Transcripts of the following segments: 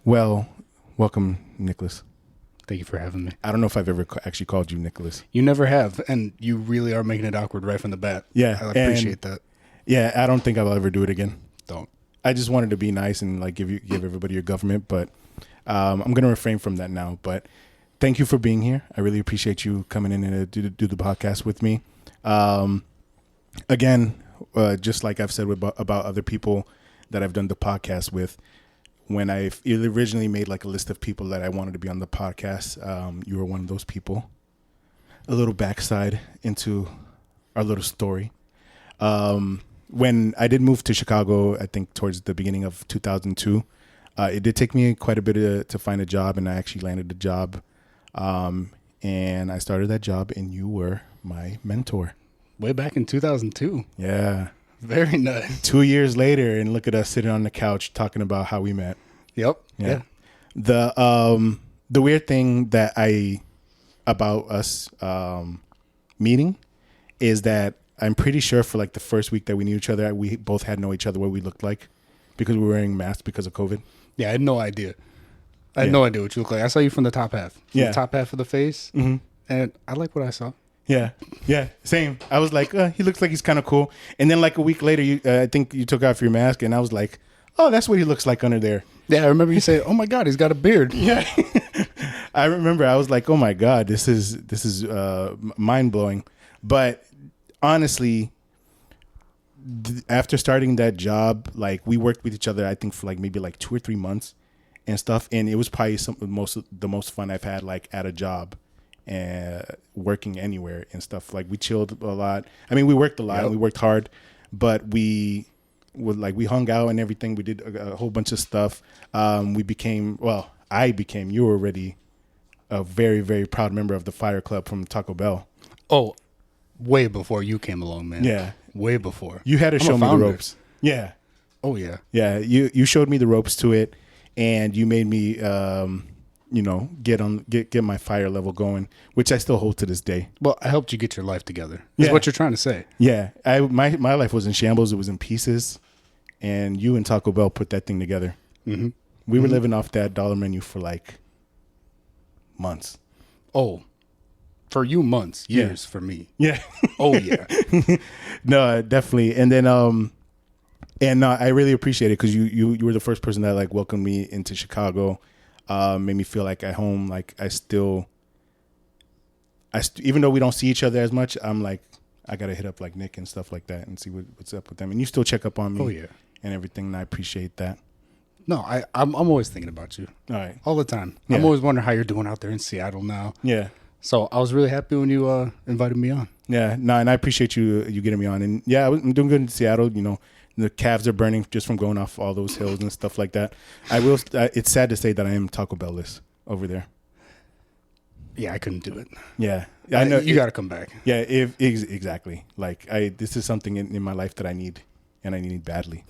Well, welcome, Nicholas. Thank you for having me. I don't know if I've ever actually called you Nicholas. You never have, and you really are making it awkward right from the bat. Yeah, I appreciate that. Yeah, I don't think I'll ever do it again. Don't. I just wanted to be nice and like give everybody your government, but I'm gonna refrain from that now. But thank you for being here. I really appreciate you coming in and do the podcast with me. Again, just like I've said about other people that I've done the podcast with, when I originally made like a list of people that I wanted to be on the podcast, you were one of those people. A little backside into our little story. When I did move to Chicago, I think towards the beginning of 2002, it did take me quite a bit to find a job, and I actually landed a job. And I started that job, and you were my mentor. Way back in 2002. Yeah. Very nice. 2 years later, and look at us sitting on the couch talking about how we met. Yep. Yeah. The weird thing about us meeting is that I'm pretty sure for like the first week that we knew each other, we both had know each other what we looked like because we were wearing masks because of COVID. Yeah, I had no idea. I had no idea what you look like. I saw you from the top half. The top half of the face. Mm-hmm. And I like what I saw. Yeah. Yeah. Same. I was like, he looks like he's kind of cool. And then like a week later, I think you took off your mask, and I was like, oh, that's what he looks like under there. Yeah, I remember you saying, oh my God, he's got a beard. Yeah. I remember I was like, oh my God, this is mind blowing. But honestly, after starting that job, like we worked with each other, I think for like maybe like 2 or 3 months and stuff. And it was probably the most fun I've had like at a job and working anywhere and stuff. Like we chilled a lot. I mean, we worked a lot and we worked hard, but we hung out and everything. We did a whole bunch of stuff. I became, you were already a very, very proud member of the Fire Club from Taco Bell. Oh, way before you came along, man. Yeah. Way before. You had to show me the ropes. Yeah. Oh, yeah. Yeah. You showed me the ropes to it, and you made me, get my fire level going, which I still hold to this day. Well, I helped you get your life together. Is what you're trying to say. Yeah. My life was in shambles. It was in pieces, and you and Taco Bell put that thing together. Mm-hmm. We were living off that dollar menu for like months. Oh, for you months, years for me. Yeah. Oh yeah. No, definitely. And then, I really appreciate it because you were the first person that like welcomed me into Chicago, made me feel like at home. Like even though we don't see each other as much, I'm like, I got to hit up like Nick and stuff like that and see what's up with them. And you still check up on me. Oh yeah. And everything. And I appreciate that. No, I'm always thinking about you. All right. All the time. Yeah. I'm always wondering how you're doing out there in Seattle now. Yeah. So I was really happy when you invited me on. Yeah, no, and I appreciate you getting me on. And yeah, I'm doing good in Seattle. You know, the calves are burning just from going off all those hills and stuff like that. It's sad to say that I am Taco Bell-less over there. Yeah, I couldn't do it. Yeah, I know you got to come back. Yeah, exactly. Like this is something in my life that I need, and I need badly.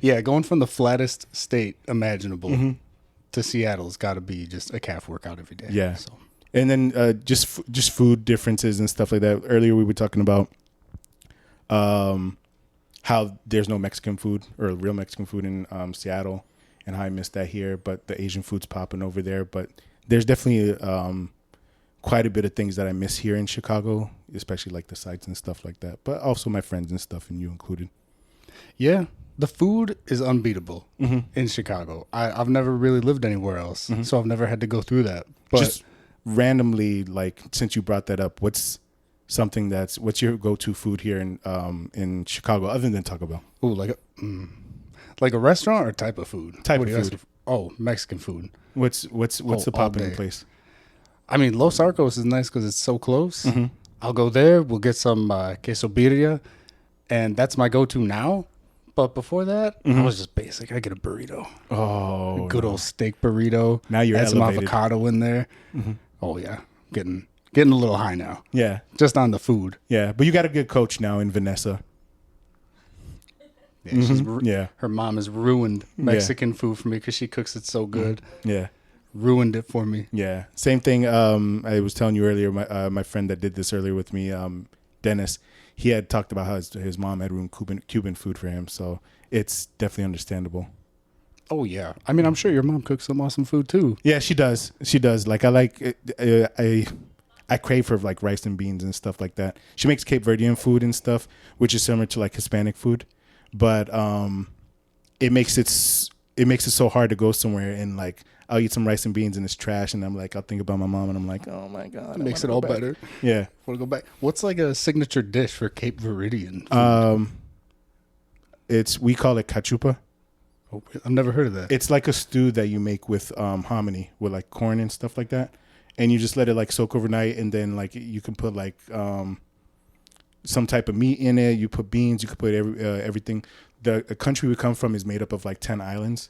Yeah, going from the flattest state imaginable to Seattle's got to be just a calf workout every day. Yeah. So. And then just food differences and stuff like that. Earlier we were talking about how there's no Mexican food or real Mexican food in Seattle, and how I miss that here. But the Asian food's popping over there. But there's definitely quite a bit of things that I miss here in Chicago, especially like the sites and stuff like that. But also my friends and stuff, and you included. Yeah. The food is unbeatable in Chicago. I've never really lived anywhere else, so I've never had to go through that. But just randomly, like since you brought that up, what's your go-to food here in Chicago other than Taco Bell? Ooh, like a restaurant or type of food? Type of food. Oh, Mexican food. What's the poppin' place? I mean, Los Arcos is nice because it's so close. I'll go there. We'll get some queso birria, and that's my go-to now. But before that, I was just basic. I get a burrito. Oh, a good old steak burrito. Now you're add elevated. Some avocado in there. Oh yeah, getting a little high now. Yeah, just on the food. Yeah, but you got a good coach now in Vanessa. Yeah, her mom has ruined Mexican food for me because she cooks it so good. Yeah, ruined it for me. Yeah, same thing. I was telling you earlier. My friend that did this earlier with me, Dennis. He had talked about how his mom had ruined Cuban food for him, so it's definitely understandable. Oh yeah. I mean, I'm sure your mom cooks some awesome food too. Yeah, she does. She does. Like I like I crave for like rice and beans and stuff like that. She makes Cape Verdean food and stuff, which is similar to like Hispanic food, but it makes it so hard to go somewhere and like I'll eat some rice and beans and it's trash, and I'm like I'll think about my mom and I'm like, oh my god, It makes it all better. Yeah. Want to go back? What's like a signature dish for Cape Verdean food? We call it cachupa. Oh, I've never heard of that. It's like a stew that you make with hominy, with like corn and stuff like that, and you just let it like soak overnight, and then like you can put like some type of meat in it. You put beans. You could put everything. The country we come from is made up of like 10 islands,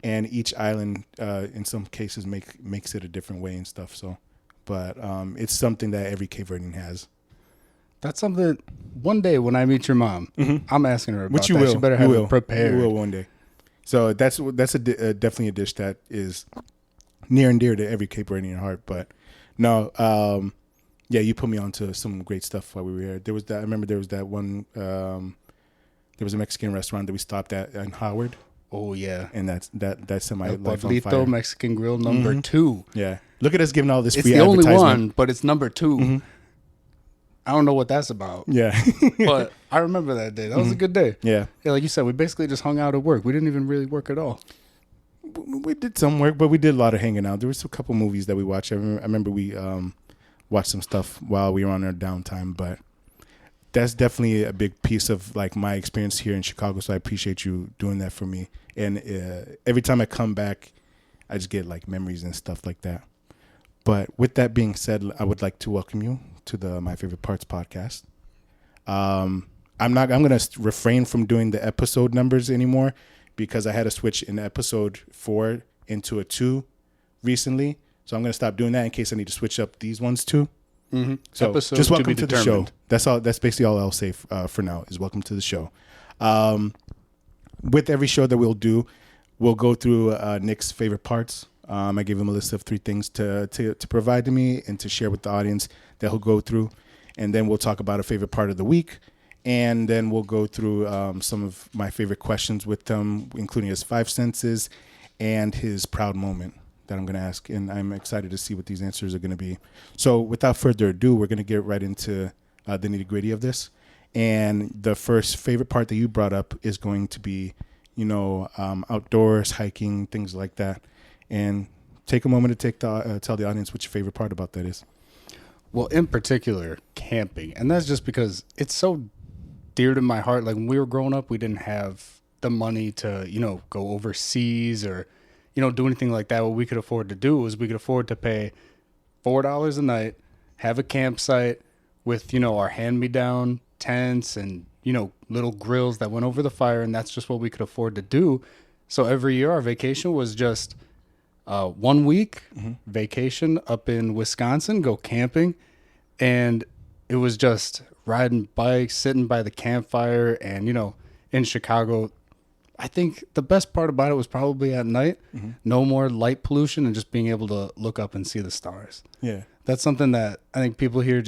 and each island in some cases makes it a different way and stuff. So, but it's something that every Cape Verdean has. That's something. One day when I meet your mom, I'm asking her about Which you that. will. She better have it prepared. You will one day. So that's definitely a dish that is near and dear to every Cape Verdean heart. But no, yeah, you put me onto some great stuff while we were here. There was that. I remember there was that one. There was a Mexican restaurant that we stopped at in Howard. Oh yeah, and that set my El life on Pueblito fire. Mexican Grill number 2. Yeah, look at us giving all this It's free the only advertisement. one, but it's number 2. I don't know what that's about. Yeah, but I remember that day. That was a good day. Yeah, like you said, we basically just hung out at work. We didn't even really work at all. we did some work, but we did a lot of hanging out. There was a couple movies that we watched. I remember we watched some stuff while we were on our downtime, but that's definitely a big piece of like my experience here in Chicago. So I appreciate you doing that for me. And every time I come back, I just get like memories and stuff like that. But with that being said, I would like to welcome you to the My Favorite Parts podcast. I'm going to refrain from doing the episode numbers anymore because I had to switch in episode 4 into a 2 recently. So I'm going to stop doing that in case I need to switch up these ones too. Mm-hmm. So episode just welcome to the show. That's all. That's basically all I'll say for now is welcome to the show. With every show that we'll do, we'll go through Nick's favorite parts. I gave him a list of 3 things to provide to me and to share with the audience that he'll go through. And then we'll talk about a favorite part of the week. And then we'll go through some of my favorite questions with him, including his 5 senses and his proud moment that I'm going to ask. And I'm excited to see what these answers are going to be. So without further ado, we're going to get right into the nitty gritty of this. And the first favorite part that you brought up is going to be, outdoors, hiking, things like that. And take a moment to tell the audience what your favorite part about that is. Well, in particular, camping. And that's just because it's so dear to my heart. Like when we were growing up, we didn't have the money to, go overseas or, do anything like that. What we could afford to do was we could afford to pay $4 a night, have a campsite with, our hand-me-down tents and, little grills that went over the fire. And that's just what we could afford to do. So every year our vacation was just 1 week vacation up in Wisconsin, go camping. And it was just riding bikes, sitting by the campfire. And, in Chicago, I think the best part about it was probably at night, no more light pollution and just being able to look up and see the stars. Yeah. That's something that I think people here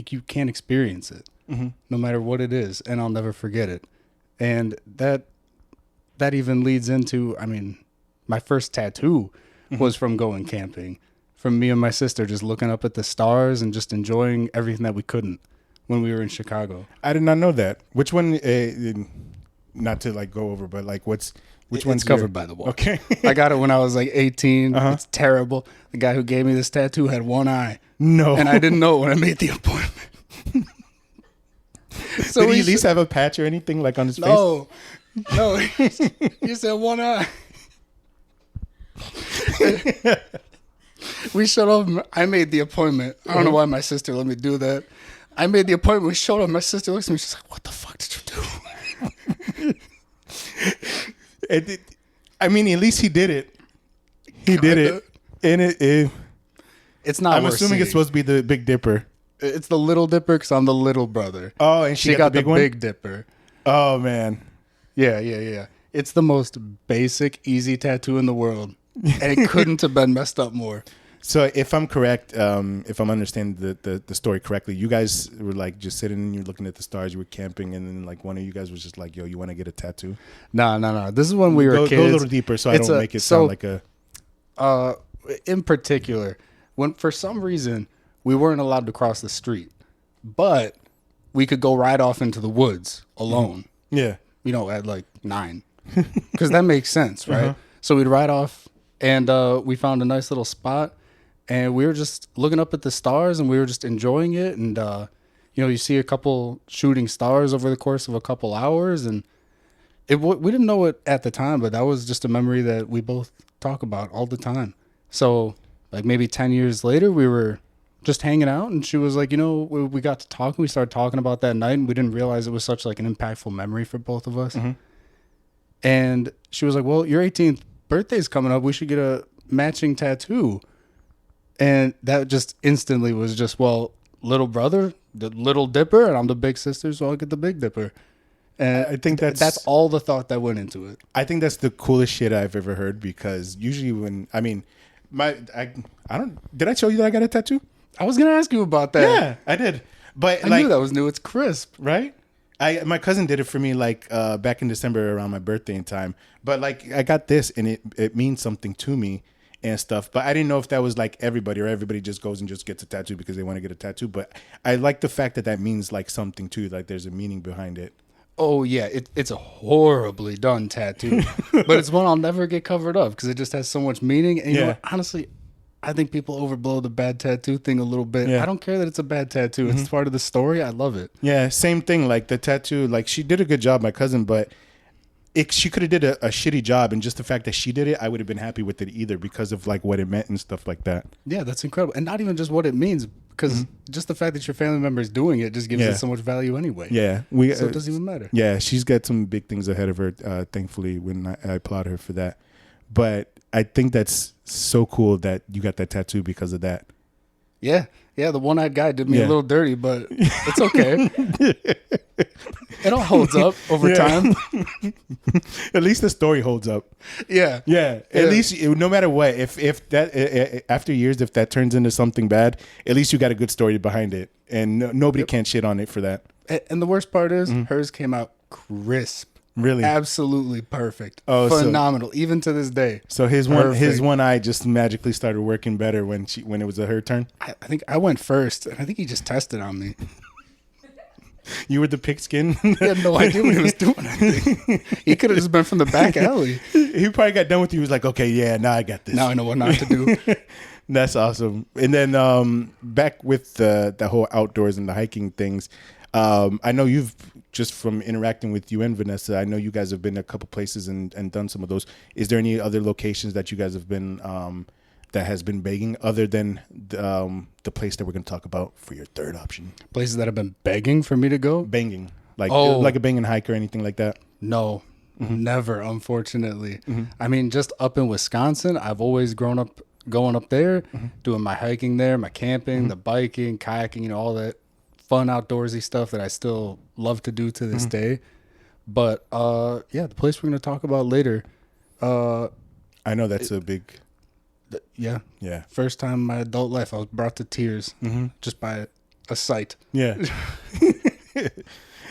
you can't experience it no matter what it is. And I'll never forget it. And that even leads into, my first tattoo was from going camping, from me and my sister just looking up at the stars and just enjoying everything that we couldn't when we were in Chicago. I did not know that. Which one, not to like go over, but like which one's covered by the wall? Okay. I got it when I was like 18. It's terrible. The guy who gave me this tattoo had one eye. No. And I didn't know when I made the appointment. So did he at least have a patch or anything like on his face? No, he said one eye. We showed up. I made the appointment. I don't know why my sister let me do that. I made the appointment. We showed up. My sister looks at me. She's like, "What the fuck did you do?" At least he did it. He did it, and it's not. I'm assuming it's supposed to be the Big Dipper. It's the Little Dipper because I'm the little brother. Oh, and she got the Big Dipper. Oh man. Yeah. It's the most basic, easy tattoo in the world. And it couldn't have been messed up more. So if I'm correct, if I'm understanding the story correctly, you guys were like just sitting and you're looking at the stars, you were camping, and then like one of you guys was just like, "Yo, you want to get a tattoo?" No. This is when we were kids. Go a little deeper, so I don't make it sound like a. In particular, when for some reason we weren't allowed to cross the street, but we could go right off into the woods alone. Yeah. At like 9, because that makes sense, right? So we'd ride off, and we found a nice little spot. And we were just looking up at the stars, and we were just enjoying it. And, you see a couple shooting stars over the course of a couple hours. And we didn't know it at the time, but that was just a memory that we both talk about all the time. So, like, maybe 10 years later, we were just hanging out. And she was like, we got to talk, and we started talking about that night. And we didn't realize it was such, like, an impactful memory for both of us. And she was like, well, your 18th birthday's coming up. We should get a matching tattoo. And that just instantly was just, well, little brother, the little dipper, and I'm the big sister, so I'll get the big dipper. And I think that's all the thought that went into it. I think that's the coolest shit I've ever heard, because usually when did I tell you that I got a tattoo? I was gonna ask you about that. Yeah, I did. But I knew that was new. It's crisp, right? My cousin did it for me like back in December around my birthday in time. But like I got this, and it means something to me and stuff. But I didn't know if that was like everybody, or everybody just goes and just gets a tattoo because they want to get a tattoo. But I like the fact that means like something too, like there's a meaning behind it. Oh yeah, it's a horribly done tattoo, but it's one I'll never get covered up because it just has so much meaning. And you know what? Honestly, I think people overblow the bad tattoo thing a little bit. Yeah. I don't care that it's a bad tattoo. It's part of the story. I love it. Yeah, same thing. Like the tattoo, like she did a good job, my cousin, but she could have did a shitty job, and just the fact that she did it, I would have been happy with it either, because of like what it meant and stuff like that. Yeah, that's incredible. And not even just what it means, because just the fact that your family member is doing it just gives it so much value anyway. Yeah. So it doesn't even matter. Yeah, she's got some big things ahead of her, thankfully, when I applaud her for that. But I think that's so cool that you got that tattoo because of that. Yeah. Yeah, the one-eyed guy did me a little dirty, but it's okay. It all holds up over time. At least the story holds up. Yeah. At least, no matter what, if that after years, if that turns into something bad, at least you got a good story behind it, and nobody can shit on it for that. And the worst part is, hers came out crisp. Really? Absolutely perfect. Oh, phenomenal, even to this day. So his one eye just magically started working better when it was her turn? I think I went first, and I think he just tested on me. You were the pigskin? He had no idea what he was doing, I think. He could have just been from the back alley. He probably got done with you. He was like, okay, yeah, now I got this. Now I know what not to do. That's awesome. And then back with the whole outdoors and the hiking things, I know you've, just from interacting with you and Vanessa, I know you guys have been a couple places and done some of those. Is there any other locations that you guys have been that has been begging, other than the place that we're going to talk about for your third option? Places that have been begging for me to go? Banging. Like a banging hike or anything like that? No, never, unfortunately. I mean, just up in Wisconsin, I've always grown up going up there, doing my hiking there, my camping, the biking, kayaking, all that fun outdoorsy stuff that I still love to do to this day. But the place we're going to talk about later, I know that's a big yeah first time in my adult life I was brought to tears just by a sight. And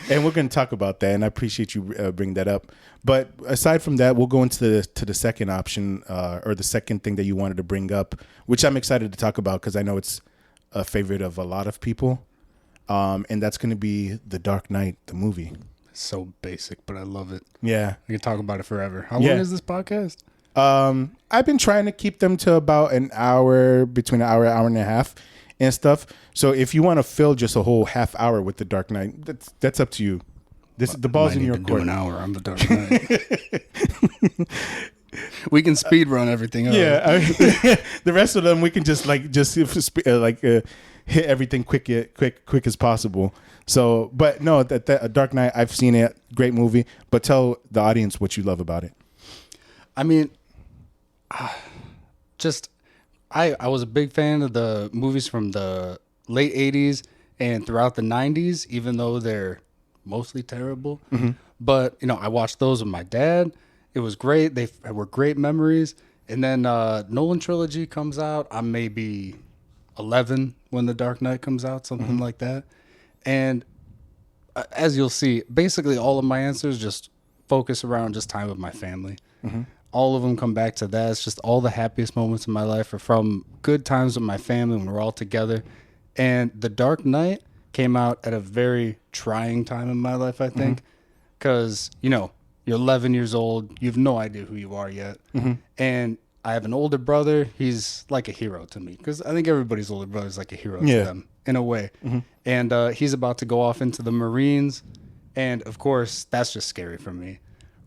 we're going to talk about that, and I appreciate you bringing that up. But aside from that, we'll go into the second option, or the second thing that you wanted to bring up, which I'm excited to talk about because I know it's a favorite of a lot of people. And that's going to be The Dark Knight, the movie. So basic, but I love it. Yeah. I can talk about it forever. How long is this podcast? I've been trying to keep them to about an hour, between an hour and a half and stuff. So if you want to fill just a whole half hour with The The Dark Knight, that's up to you. The ball's in your court. Do an hour on The Dark Knight. We can speed run everything else. Yeah. The rest of them, we can just hit everything quick as possible. So, but no, that Dark Knight, I've seen it. Great movie. But tell the audience what you love about it. I mean, I was a big fan of the movies from the late 80s and throughout the 90s, even though they're mostly terrible. But, I watched those with my dad. It was great. They were great memories. And then Nolan trilogy comes out. I'm maybe 11 when The Dark Knight comes out, something like that. And as you'll see, basically all of my answers just focus around just time with my family. All of them come back to that. It's just all the happiest moments in my life are from good times with my family when we're all together. And The Dark Knight came out at a very trying time in my life, I think, because, you know, you're 11 years old. You have no idea who you are yet. And I have an older brother. He's like a hero to me because I think everybody's older brother is like a hero to them in a way. And he's about to go off into the Marines. And, of course, that's just scary for me,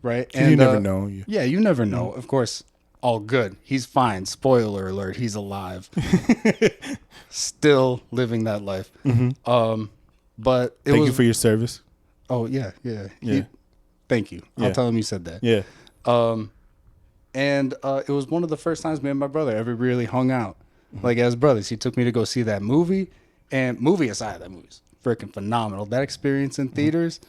right? And you never know. Yeah, you never know. Of course, all good. He's fine. Spoiler alert, he's alive. Still living that life. But Thank you for your service. Oh, yeah. Thank you. I'll tell him you said that. Yeah. And it was one of the first times me and my brother ever really hung out. Like, as brothers. He took me to go see that movie. And movie aside, that movie's freaking phenomenal. That experience in theaters,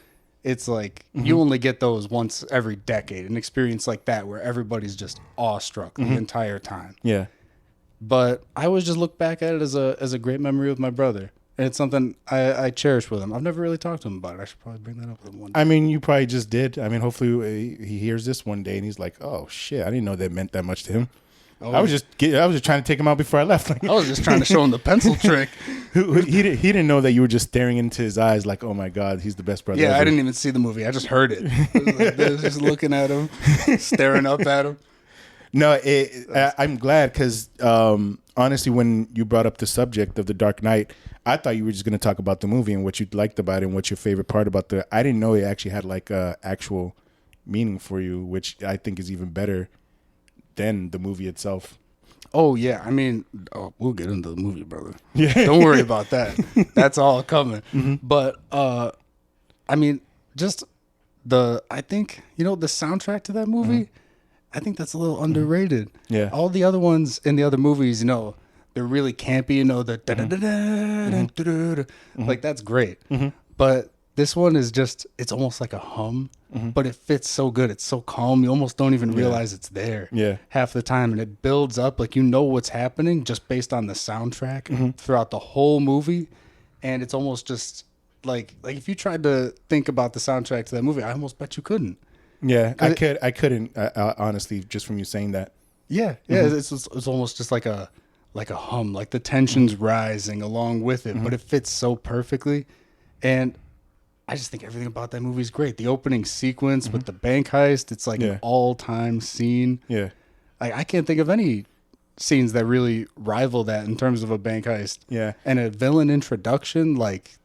it's like you only get those once every decade. An experience like that where everybody's just awestruck the entire time. Yeah. But I always just look back at it as a great memory with my brother. And it's something I cherish with him. I've never really talked to him about it. I should probably bring that up with him one day. I mean, you probably just did. I mean, hopefully he hears this one day and he's like, "Oh shit, I didn't know that meant that much to him." I was just trying to take him out before I left. Like, I was just trying to show him the pencil trick. he didn't know that you were just staring into his eyes like, "Oh my god, he's the best brother." Yeah, ever. I didn't even see the movie. I just heard it. I was like this, just looking at him, staring up at him. No, I'm glad because honestly, when you brought up the subject of The Dark Knight, I thought you were just going to talk about the movie and what you liked about it and what's your favorite part about the. I didn't know it actually had like actual meaning for you, which I think is even better than the movie itself. Oh yeah, I mean, we'll get into the movie, brother. Yeah, don't worry about that. That's all coming. But I mean, just I think the soundtrack to that movie. I think that's a little underrated. Yeah. All the other ones in the other movies, they're really campy, like that's great. But this one is just, it's almost like a hum, but it fits so good. It's so calm. You almost don't even realize it's there half the time. And it builds up like what's happening just based on the soundtrack throughout the whole movie. And it's almost just like if you tried to think about the soundtrack to that movie, I almost bet you couldn't. Yeah, I couldn't honestly, just from you saying that. Yeah, it's almost just like a hum, like the tension's rising along with it, but it fits so perfectly. And I just think everything about that movie is great. The opening sequence with the bank heist, it's like an all-time scene. Yeah, I can't think of any scenes that really rival that in terms of a bank heist. Yeah, and a villain introduction, like.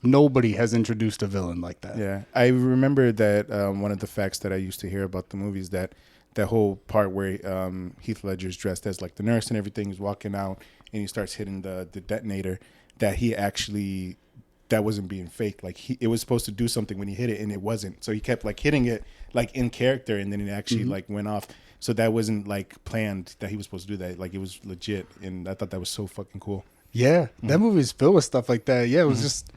Nobody has introduced a villain like that. Yeah. I remember that one of the facts that I used to hear about the movie is that whole part where Heath Ledger's dressed as like the nurse and everything is walking out and he starts hitting the detonator, that he actually, that wasn't being fake. Like it was supposed to do something when he hit it and it wasn't. So he kept like hitting it like in character and then it actually like went off. So that wasn't like planned that he was supposed to do that. Like it was legit. And I thought that was so fucking cool. Yeah. That movie's filled with stuff like that. Yeah. It was just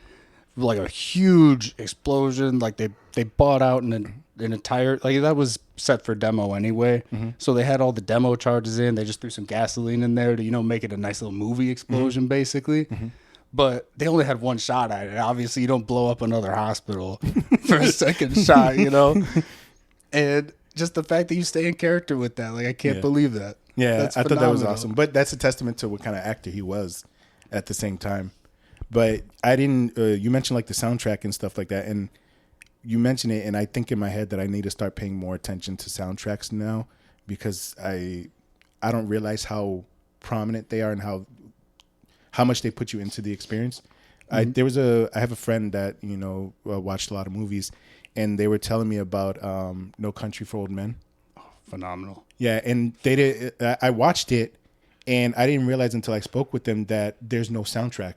like a huge explosion. Like they bought out an entire, like that was set for demo anyway. So they had all the demo charges in. They just threw some gasoline in there to make it a nice little movie explosion basically. But they only had one shot at it. Obviously you don't blow up another hospital for a second shot, and just the fact that you stay in character with that, like I can't believe that. Yeah, that's I thought that was awesome. But that's a testament to what kind of actor he was at the same time. But I didn't, you mentioned like the soundtrack and stuff like that. And you mentioned it. And I think in my head that I need to start paying more attention to soundtracks now because I don't realize how prominent they are and how much they put you into the experience. I have a friend that, watched a lot of movies and they were telling me about No Country for Old Men. Oh, phenomenal. Yeah. And I watched it and I didn't realize until I spoke with them that there's no soundtrack.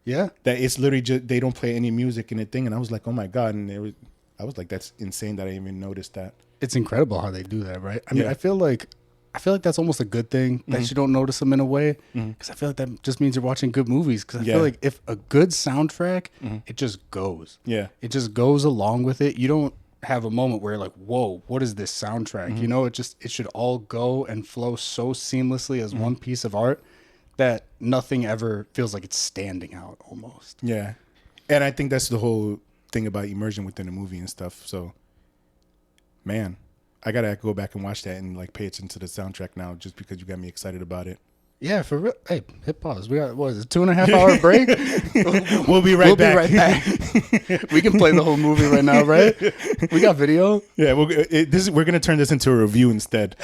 Yeah, that it's literally just they don't play any music in the thing, and I was like, oh my god, and I was like, that's insane that I didn't even noticed that. It's incredible how they do that, right? I mean, I feel like that's almost a good thing that you don't notice them in a way, because I feel like that just means you're watching good movies. Because I feel like if a good soundtrack, it just goes. Yeah, it just goes along with it. You don't have a moment where you're like, whoa, what is this soundtrack? You know, it should all go and flow so seamlessly as one piece of art that nothing ever feels like it's standing out almost. Yeah. And I think that's the whole thing about immersion within a movie and stuff. So, man, I got to go back and watch that and like pay attention to the soundtrack now just because you got me excited about it. Yeah, for real. Hey, hit pause. We got, what is it, 2.5 hour break? We'll be right back. We can play the whole movie right now, right? We got video. Yeah, we're gonna turn this into a review instead.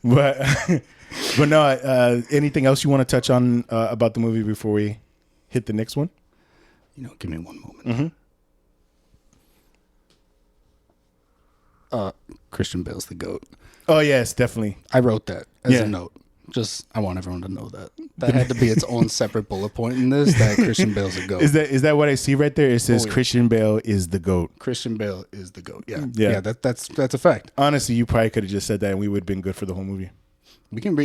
but no. Anything else you want to touch on about the movie before we hit the next one? You know, give me one moment. Christian Bale's the GOAT. Oh yes, definitely. I wrote that as a note. Just, I want everyone to know that. That had to be its own separate bullet point in this, that Christian Bale's a GOAT. Is that what I see right there? It says Christian Bale is the GOAT. Christian Bale is the GOAT. Yeah. That's a fact. Honestly, you probably could have just said that and we would have been good for the whole movie. We can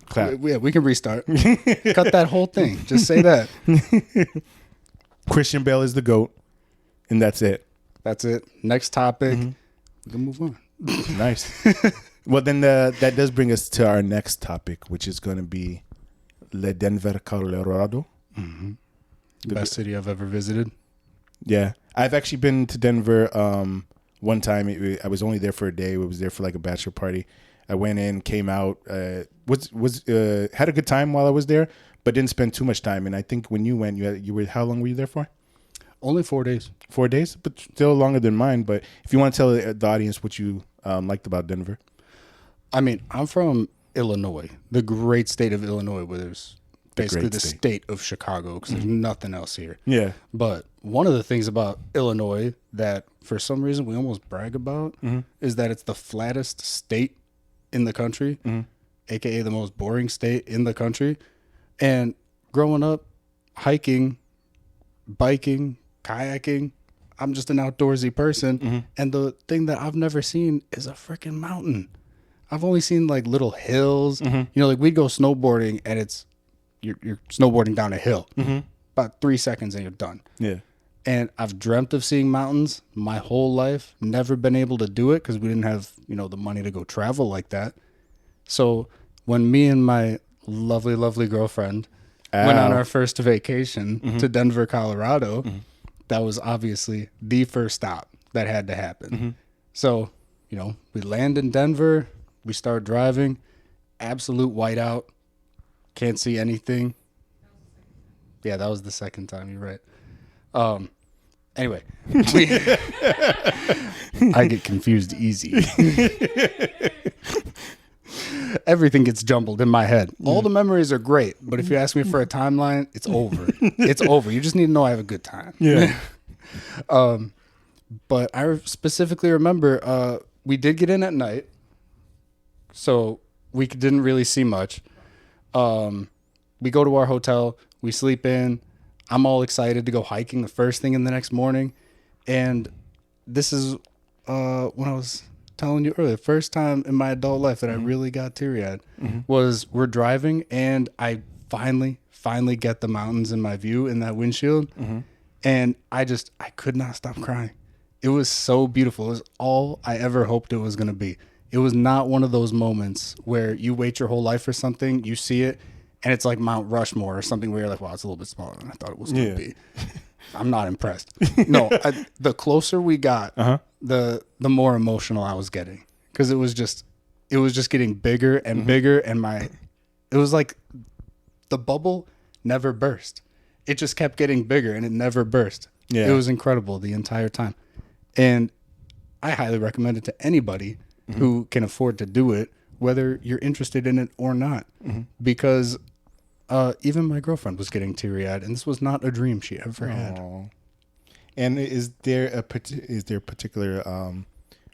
Clap. Yeah, we can restart. Cut that whole thing. Just say that. Christian Bale is the GOAT, and that's it. That's it. Next topic. We can move on. Nice. Well, then that does bring us to our next topic, which is going to be Denver, Colorado. The best city I've ever visited. Yeah. I've actually been to Denver one time. I was only there for a day. I was there for like a bachelor party. I went in, came out, had a good time while I was there, but didn't spend too much time. And I think when you went, you were, how long were you there for? Only 4 days. 4 days, but still longer than mine. But if you want to tell the audience what you liked about Denver. I mean, I'm from Illinois, the great state of Illinois, where there's basically the state of Chicago, because there's nothing else here. Yeah. But one of the things about Illinois that for some reason we almost brag about is that it's the flattest state in the country, aka the most boring state in the country. And growing up, hiking, biking, kayaking, I'm just an outdoorsy person. And the thing that I've never seen is a freaking mountain. I've only seen like little hills. You know, like we'd go snowboarding and it's you're snowboarding down a hill. About 3 seconds and you're done. Yeah. And I've dreamt of seeing mountains my whole life. Never been able to do it because we didn't have, the money to go travel like that. So when me and my lovely, lovely girlfriend went on our first vacation to Denver, Colorado, that was obviously the first stop that had to happen. So, we land in Denver. We start driving. Absolute whiteout. Can't see anything. Yeah, that was the second time. You're right. Anyway, I get confused easy. Everything gets jumbled in my head. All the memories are great, but if you ask me for a timeline, it's over. It's over. You just need to know I have a good time. Yeah. But I specifically remember we did get in at night, so we didn't really see much. We go to our hotel, we sleep in. I'm all excited to go hiking the first thing in the next morning. And this is when I was telling you earlier, the first time in my adult life that I really got teary-eyed was we're driving and I finally get the mountains in my view in that windshield. And I could not stop crying. It was so beautiful. It was all I ever hoped it was going to be. It was not one of those moments where you wait your whole life for something, you see it, and it's like Mount Rushmore or something where you're like, wow, it's a little bit smaller than I thought it was going to be. I'm not impressed. No, the closer we got, the more emotional I was getting, because it was just getting bigger and bigger, and it was like the bubble never burst. It just kept getting bigger and it never burst. Yeah. It was incredible the entire time. And I highly recommend it to anybody who can afford to do it, whether you're interested in it or not, because even my girlfriend was getting teary-eyed, and this was not a dream she ever had. And is there a particular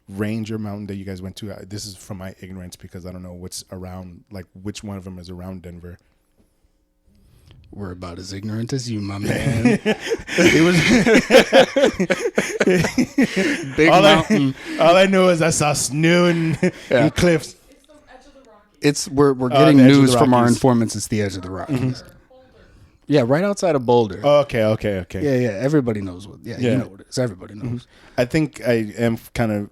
range or mountain that you guys went to? This is from my ignorance because I don't know what's around, like which one of them is around Denver. We're about as ignorant as you, my man. It was big mountain. All I know is I saw snow and cliffs. It's the edge of the Rockies. We're getting news from our informants. It's the edge of the Rockies. Yeah, right outside of Boulder. Oh, okay. Yeah. Everybody knows what. Yeah, Yeah. you know what it is. Everybody knows. I think I am kind of.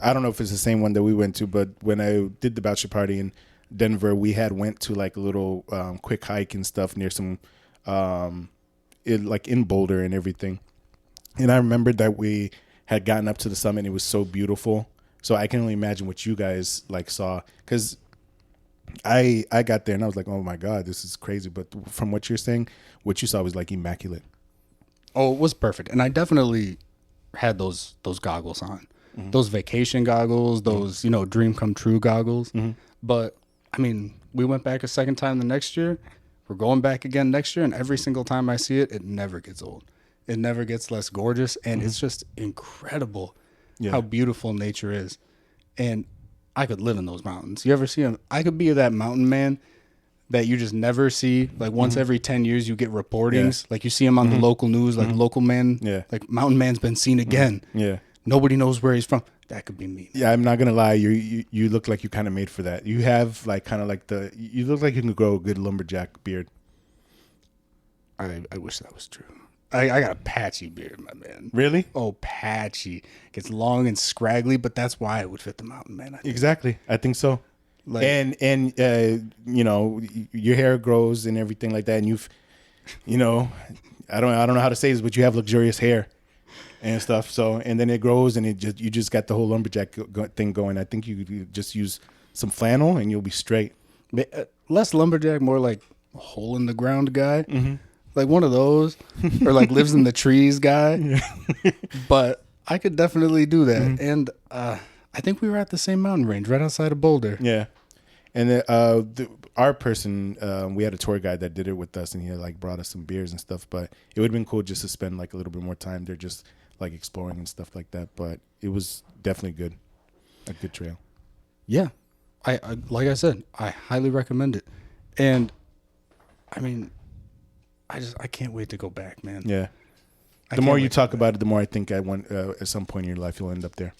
I don't know if it's the same one that we went to, but when I did the bachelor party in Denver, we had went to like a little quick hike and stuff near some, like in Boulder and everything. And I remembered that we had gotten up to the summit and it was so beautiful. So I can only imagine what you guys like saw, because I got there and I was like, oh my God, this is crazy. But from what you're saying, what you saw was like immaculate. Oh, it was perfect. And I definitely had those goggles on. Those vacation goggles, those, dream come true goggles. But I mean, we went back a second time the next year. We're going back again next year. And every single time I see it, it never gets old. It never gets less gorgeous. And it's just incredible how beautiful nature is. And I could live in those mountains. You ever see them? I could be that mountain man that you just never see. Like once every 10 years, you get reportings. Like you see him on the local news, like local man. Yeah. Like mountain man's been seen again. Yeah. Nobody knows where he's from. That could be me. Yeah, I'm not gonna lie. You look like you kind of made for that. You have like kind of like you look like you can grow a good lumberjack beard. I wish that was true. I got a patchy beard, my man. Really? Oh, patchy. Gets long and scraggly, but that's why it would fit the mountain man. I think. Exactly. I think so. Like, and your hair grows and everything like that, and I don't know how to say this, but you have luxurious hair and stuff. So, and then it grows, and you just got the whole lumberjack thing going. I think you just use some flannel and you'll be straight. Less lumberjack, more like a hole in the ground guy, like one of those, or like lives in the trees guy. But I could definitely do that. And I think we were at the same mountain range right outside of Boulder. Yeah, and our person, we had a tour guide that did it with us, and he like brought us some beers and stuff. But it would have been cool just to spend like a little bit more time there, just like exploring and stuff like that. But it was definitely a good trail. Yeah, I like I said, I highly recommend it. And I mean, I can't wait to go back, man. Yeah, the more you talk about it, the more I think I want at some point in your life you'll end up there.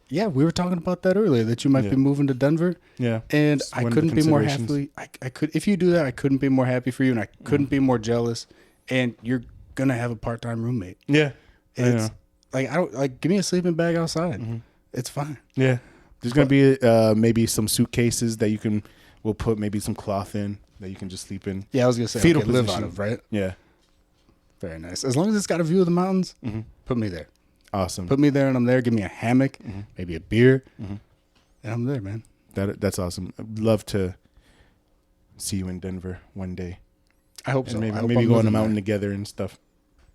Yeah, we were talking about that earlier, that you might be moving to Denver. Yeah, and I couldn't be more happy. I could, if you do that, I couldn't be more happy for you, and I couldn't be more jealous. And you're gonna have a part-time roommate. Yeah. It's like I don't like give me a sleeping bag outside. It's fine. Yeah. There's gonna be maybe some suitcases that we'll put maybe some cloth in that you can just sleep in. Yeah, I was gonna say fetal live out of, right? Yeah. Very nice. As long as it's got a view of the mountains, put me there. Awesome. Put me there and I'm there. Give me a hammock, maybe a beer, and I'm there, man. That's awesome. I'd love to see you in Denver one day. I hope so. Maybe go on a mountain together and stuff.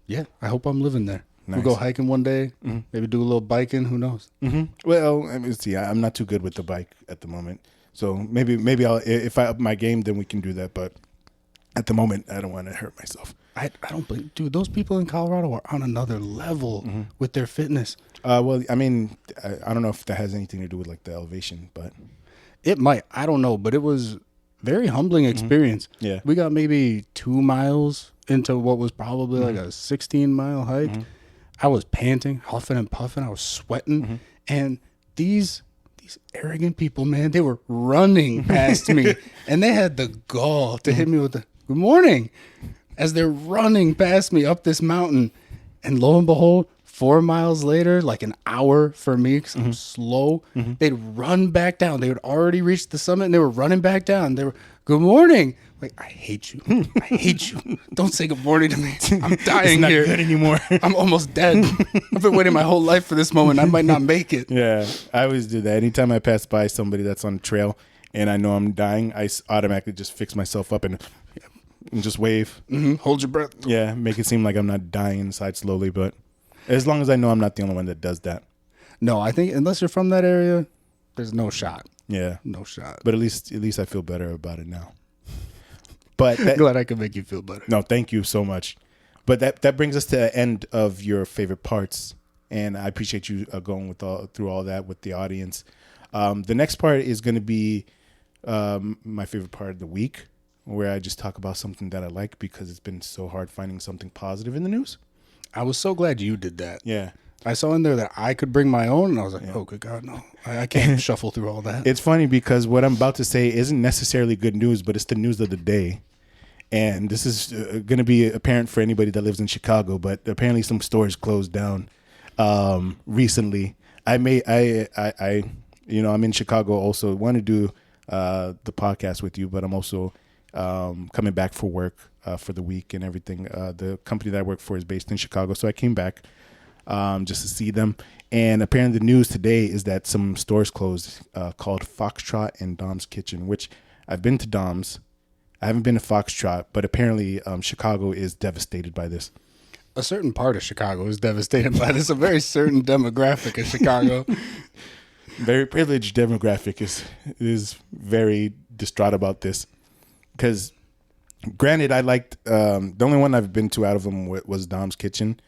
Yeah, I hope I'm living there. Nice. We'll go hiking one day. Maybe do a little biking. Who knows? Well, I mean, see, I'm not too good with the bike at the moment. So maybe I'll if I up my game, then we can do that. But at the moment, I don't want to hurt myself. I don't believe, dude. Those people in Colorado are on another level with their fitness. Well, I mean, I don't know if that has anything to do with like the elevation, but it might. I don't know, but it was very humbling experience. Yeah, we got maybe 2 miles into what was probably like a 16-mile hike. I was panting, huffing and puffing. I was sweating, and these arrogant people, man, they were running past me, and they had the gall to hit me with the "Good morning" as they're running past me up this mountain. And lo and behold, 4 miles later, like an hour for me because I'm slow, they'd run back down. They had already reached the summit, and they were running back down. They were, "Good morning." Like, I hate you. I hate you. Don't say good morning to me. I'm dying it's not here. Good anymore. I'm almost dead. I've been waiting my whole life for this moment. I might not make it. Yeah, I always do that. Anytime I pass by somebody that's on the trail and I know I'm dying, I automatically just fix myself up and just wave. Hold your breath. Yeah, make it seem like I'm not dying inside slowly. But as long as I know I'm not the only one that does that. No, I think unless you're from that area, there's no shot. Yeah, no shot. But at least I feel better about it now. But glad I could make you feel better. No, thank you so much. But that brings us to the end of your favorite parts, and I appreciate you going through all that with the audience. The next part is going to be my favorite part of the week, where I just talk about something that I like because it's been so hard finding something positive in the news. I was so glad you did that. Yeah. I saw in there that I could bring my own, and I was like, oh, good God, no. I can't shuffle through all that. It's funny because what I'm about to say isn't necessarily good news, but it's the news of the day. And this is going to be apparent for anybody that lives in Chicago, but apparently some stores closed down recently. I'm in Chicago also. Want to do the podcast with you, but I'm also coming back for work for the week and everything. The company that I work for is based in Chicago, so I came back just to see them. And apparently the news today is that some stores closed called Foxtrot and Dom's Kitchen, which I've been to Dom's. I haven't been to Foxtrot, but apparently Chicago is devastated by this. A certain part of Chicago is devastated by this. A very certain demographic of Chicago. Very privileged demographic is very distraught about this. Because, granted, I liked the only one I've been to out of them was Dom's Kitchen,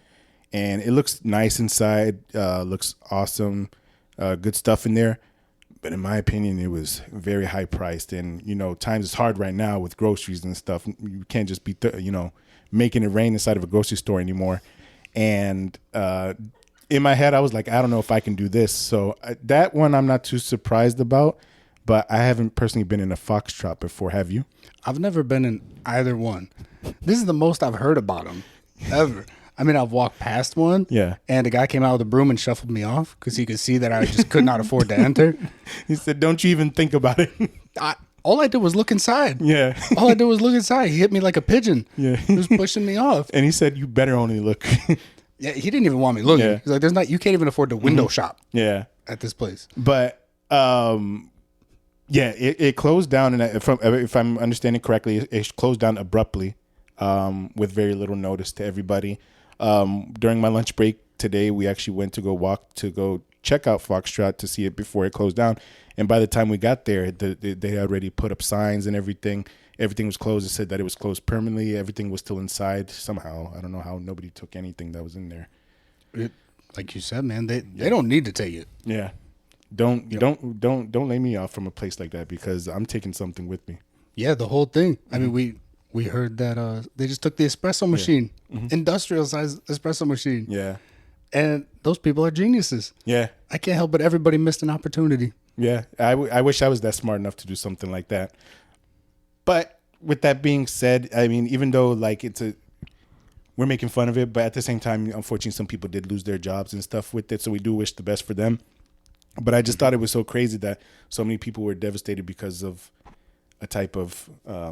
and it looks nice inside. Looks awesome, good stuff in there. But in my opinion, it was very high priced, and times is hard right now with groceries and stuff. You can't just be making it rain inside of a grocery store anymore. And in my head, I was like, I don't know if I can do this. So that one I'm not too surprised about. But I haven't personally been in a Foxtrot before. Have you? I've never been in either one. This is the most I've heard about them ever. I mean, I've walked past one, and the guy came out with a broom and shuffled me off because he could see that I just could not afford to enter. He said, "Don't you even think about it." All I did was look inside. Yeah. All I did was look inside. He hit me like a pigeon. Yeah. He was pushing me off. And he said, "You better only look." Yeah, he didn't even want me looking. Yeah. He's like, you can't even afford to window shop. Yeah. At this place. But it closed down, and if I'm understanding correctly, it closed down abruptly, with very little notice to everybody. During my lunch break today, we actually went to go check out Foxtrot to see it before it closed down. And by the time we got there, they already put up signs and everything. Everything was closed. It said that it was closed permanently. Everything was still inside somehow. I don't know how nobody took anything that was in there. Like you said, man, they don't need to take it. Yeah. Don't lay me off from a place like that, because I'm taking something with me. Yeah, the whole thing. I mean, we heard that they just took the espresso machine, industrial size espresso machine. Yeah. And those people are geniuses. Yeah. I can't help but everybody missed an opportunity. Yeah. I wish I was that smart enough to do something like that. But with that being said, I mean, even though like we're making fun of it, but at the same time, unfortunately, some people did lose their jobs and stuff with it. So we do wish the best for them. But I just thought it was so crazy that so many people were devastated because of a type of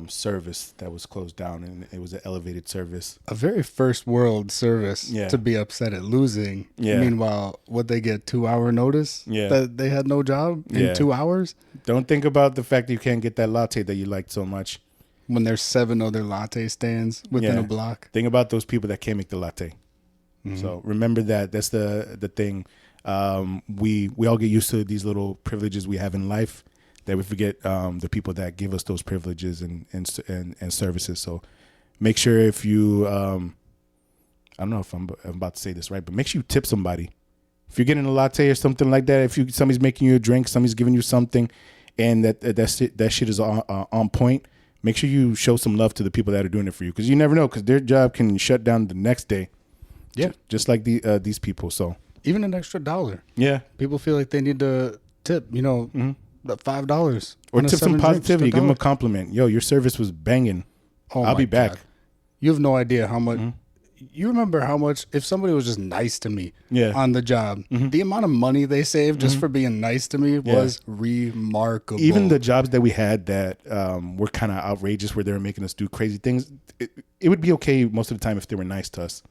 service that was closed down, and it was an elevated service. A very first world service to be upset at losing. Yeah. Meanwhile, would they get 2-hour notice that they had no job in 2 hours? Don't think about the fact that you can't get that latte that you liked so much. When there's 7 other latte stands within a block. Think about those people that can't make the latte. So remember that. That's the thing. We all get used to these little privileges we have in life, that we forget the people that give us those privileges and services. So make sure if you, I don't know if I'm about to say this right, but make sure you tip somebody. If you're getting a latte or something like that, if somebody's making you a drink, somebody's giving you something, and that shit is on point, make sure you show some love to the people that are doing it for you, because you never know, because their job can shut down the next day. Yeah, just like these people. So even an extra $1. Yeah, people feel like they need to tip. The $5 or tip some positivity. Give them a compliment. Yo, your service was banging. I'll be back. God. You have no idea how much. You remember how much, if somebody was just nice to me on the job, the amount of money they saved just for being nice to me was remarkable. Even the jobs that we had that were kind of outrageous, where they were making us do crazy things, it would be okay most of the time if they were nice to us.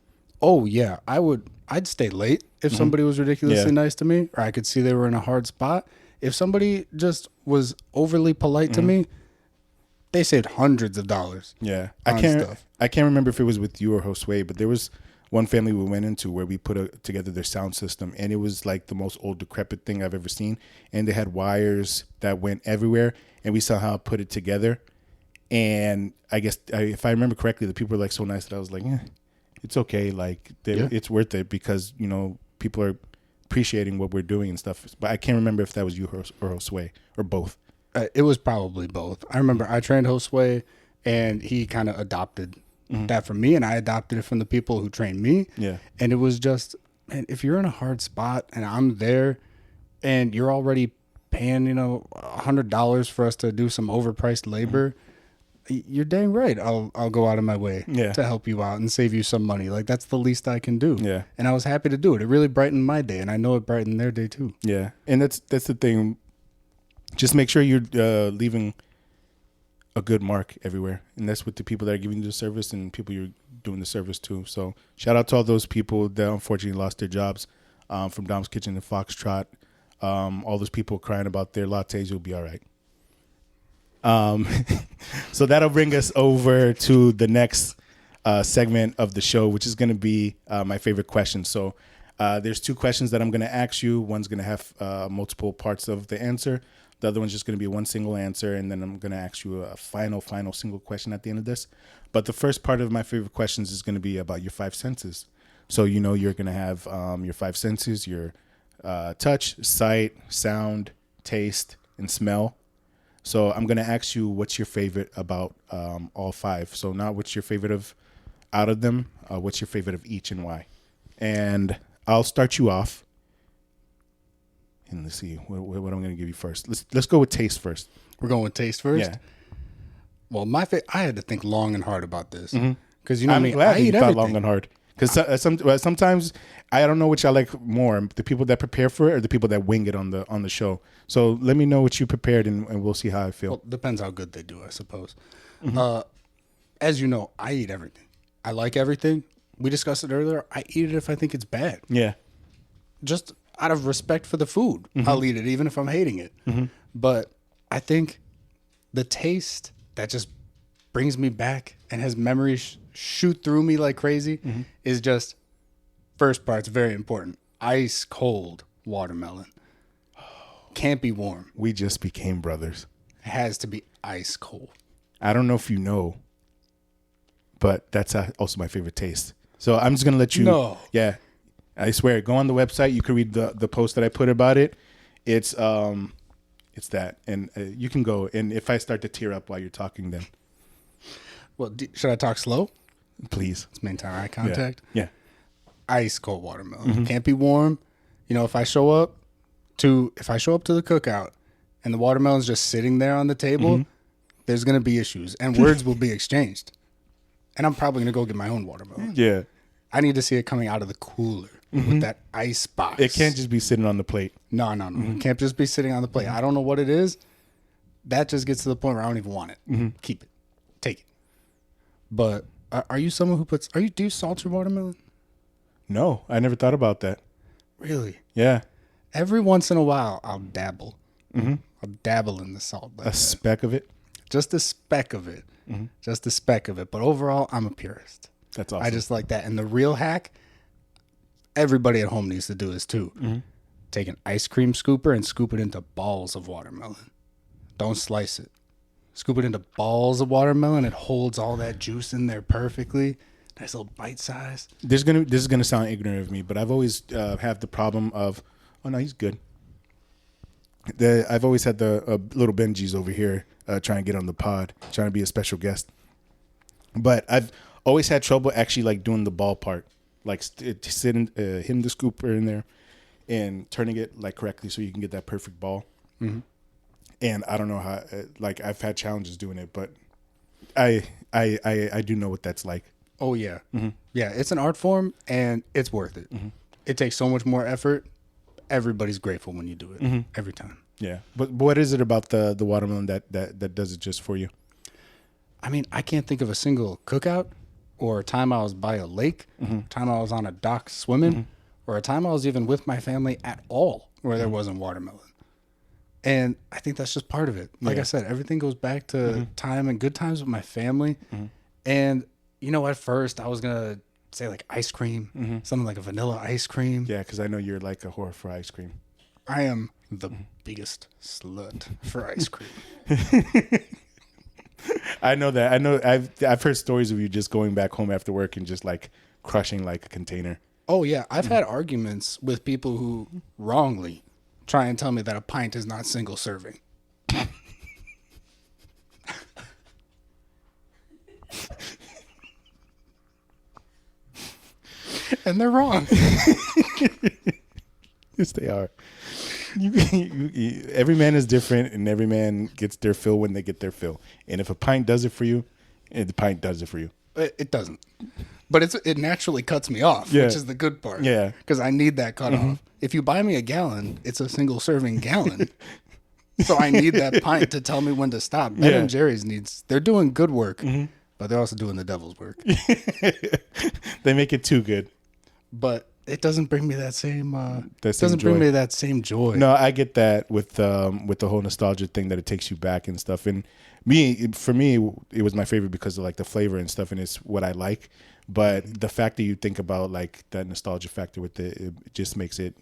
Oh, yeah. I'd stay late if somebody was ridiculously nice to me, or I could see they were in a hard spot. If somebody just was overly polite to me, they saved hundreds of dollars. Yeah. I can't remember if it was with you or Josue, but there was one family we went into where we put together their sound system, and it was like the most old decrepit thing I've ever seen. And they had wires that went everywhere, and we somehow put it together. And I guess if I remember correctly, the people were like so nice that I was like, it's okay. Like it's worth it, because, people are appreciating what we're doing and stuff. But I can't remember if that was you or Josue, or both. It was probably both. I remember I trained Josue, and he kind of adopted that from me, and I adopted it from the people who trained me. Yeah. And it was just, man, if you're in a hard spot and I'm there and you're already paying, $100 for us to do some overpriced labor, You're dang right. I'll go out of my way to help you out and save you some money. Like, that's the least I can do. Yeah. And I was happy to do it. It really brightened my day, and I know it brightened their day too. Yeah. And that's the thing. Just make sure you're leaving a good mark everywhere. And that's with the people that are giving you the service and people you're doing the service to. So shout out to all those people that unfortunately lost their jobs from Dom's Kitchen and Foxtrot. All those people crying about their lattes, you'll be all right. So that'll bring us over to the next segment of the show, which is going to be my favorite questions. So there's 2 questions that I'm going to ask you. One's going to have multiple parts of the answer. The other one's just going to be one single answer, and then I'm going to ask you a final single question at the end of this. But the first part of my favorite questions is going to be about your 5 senses. So you're going to have your 5 senses, your touch, sight, sound, taste, and smell. So I'm going to ask you what's your favorite about all 5. So not what's your favorite out of them, what's your favorite of each and why. And I'll start you off. And let's see what I'm going to give you first. Let's go with taste first. We're going with taste first? Yeah. Well, I had to think long and hard about this. Because I'm glad you thought long and hard. Because sometimes I don't know which I like more, the people that prepare for it or the people that wing it on the show. So let me know what you prepared, and we'll see how I feel. Well, depends how good they do, I suppose. As you know, I eat everything. I like everything. We discussed it earlier. I eat it if I think it's bad. Yeah. Just out of respect for the food, I'll eat it even if I'm hating it. But I think the taste that just brings me back and has memories shoot through me like crazy is just, first part's very important. Ice cold watermelon. Can't be warm. We just became brothers. It has to be ice cold. I don't know if you know, but that's also my favorite taste. So I'm just going to let you. No. Yeah. I swear. Go on the website. You can read the post that I put about it. It's that. And you can go. And if I start to tear up while you're talking, then. Well, should I talk slow? Please. Let's maintain eye contact. Yeah. Ice cold watermelon. Can't be warm. You know, if I show up to the cookout and the watermelon's just sitting there on the table, there's going to be issues and words will be exchanged. And I'm probably going to go get my own watermelon. Yeah. I need to see it coming out of the cooler with that ice box. It can't just be sitting on the plate. No. It can't just be sitting on the plate. I don't know what it is. That just gets to the point where I don't even want it. Keep it. Take it. But are you someone who do you salt your watermelon? No, I never thought about that. Really? Yeah. Every once in a while, I'll dabble. I'll dabble in the salt. A speck of it? Just a speck of it. Just a speck of it. But overall, I'm a purist. That's awesome. I just like that. And the real hack, everybody at home needs to do this too. Take an ice cream scooper and scoop it into balls of watermelon. Don't slice it. Scoop it into balls of watermelon. It holds all that juice in there perfectly. Nice little bite size. This is gonna sound ignorant of me, but I've always had the problem of, oh no, he's good. I've always had the little Benjis over here trying to get on the pod, trying to be a special guest. But I've always had trouble actually like doing the ball part, like hitting the scooper in there and turning it like correctly so you can get that perfect ball. And I don't know how, like I've had challenges doing it, but I do know what that's like. Oh yeah. Yeah, it's an art form and it's worth it. It takes so much more effort. Everybody's grateful when you do it every time. Yeah. But what is it about the watermelon that does it just for you? I mean, I can't think of a single cookout or a time I was by a lake, time I was on a dock swimming, or a time I was even with my family at all where there wasn't watermelon. And I think that's just part of it. Like I said, everything goes back to time and good times with my family. And, you know, at first I was going to say like ice cream, something like a vanilla ice cream. Yeah, because I know you're like a whore for ice cream. I am the biggest slut for ice cream. I know that. I know I've heard stories of you just going back home after work and just like crushing like a container. Oh yeah, I've had arguments with people who wrongly try and tell me that a pint is not single serving. And they're wrong. Yes, they are. Every man is different, and every man gets their fill when they get their fill. And if a pint does it for you, the pint does it for you. It doesn't. But it naturally cuts me off, which is the good part. Yeah. Because I need that cut off. If you buy me a gallon, it's a single serving gallon. So I need that pint to tell me when to stop. Ben and Jerry's they're doing good work, but they're also doing the devil's work. They make it too good. But it doesn't bring me that same Bring me that same joy. No, I get that with the whole nostalgia thing that it takes you back and stuff. And for me, it was my favorite because of like the flavor and stuff, and it's what I like. But the fact that you think about like that nostalgia factor with it just makes it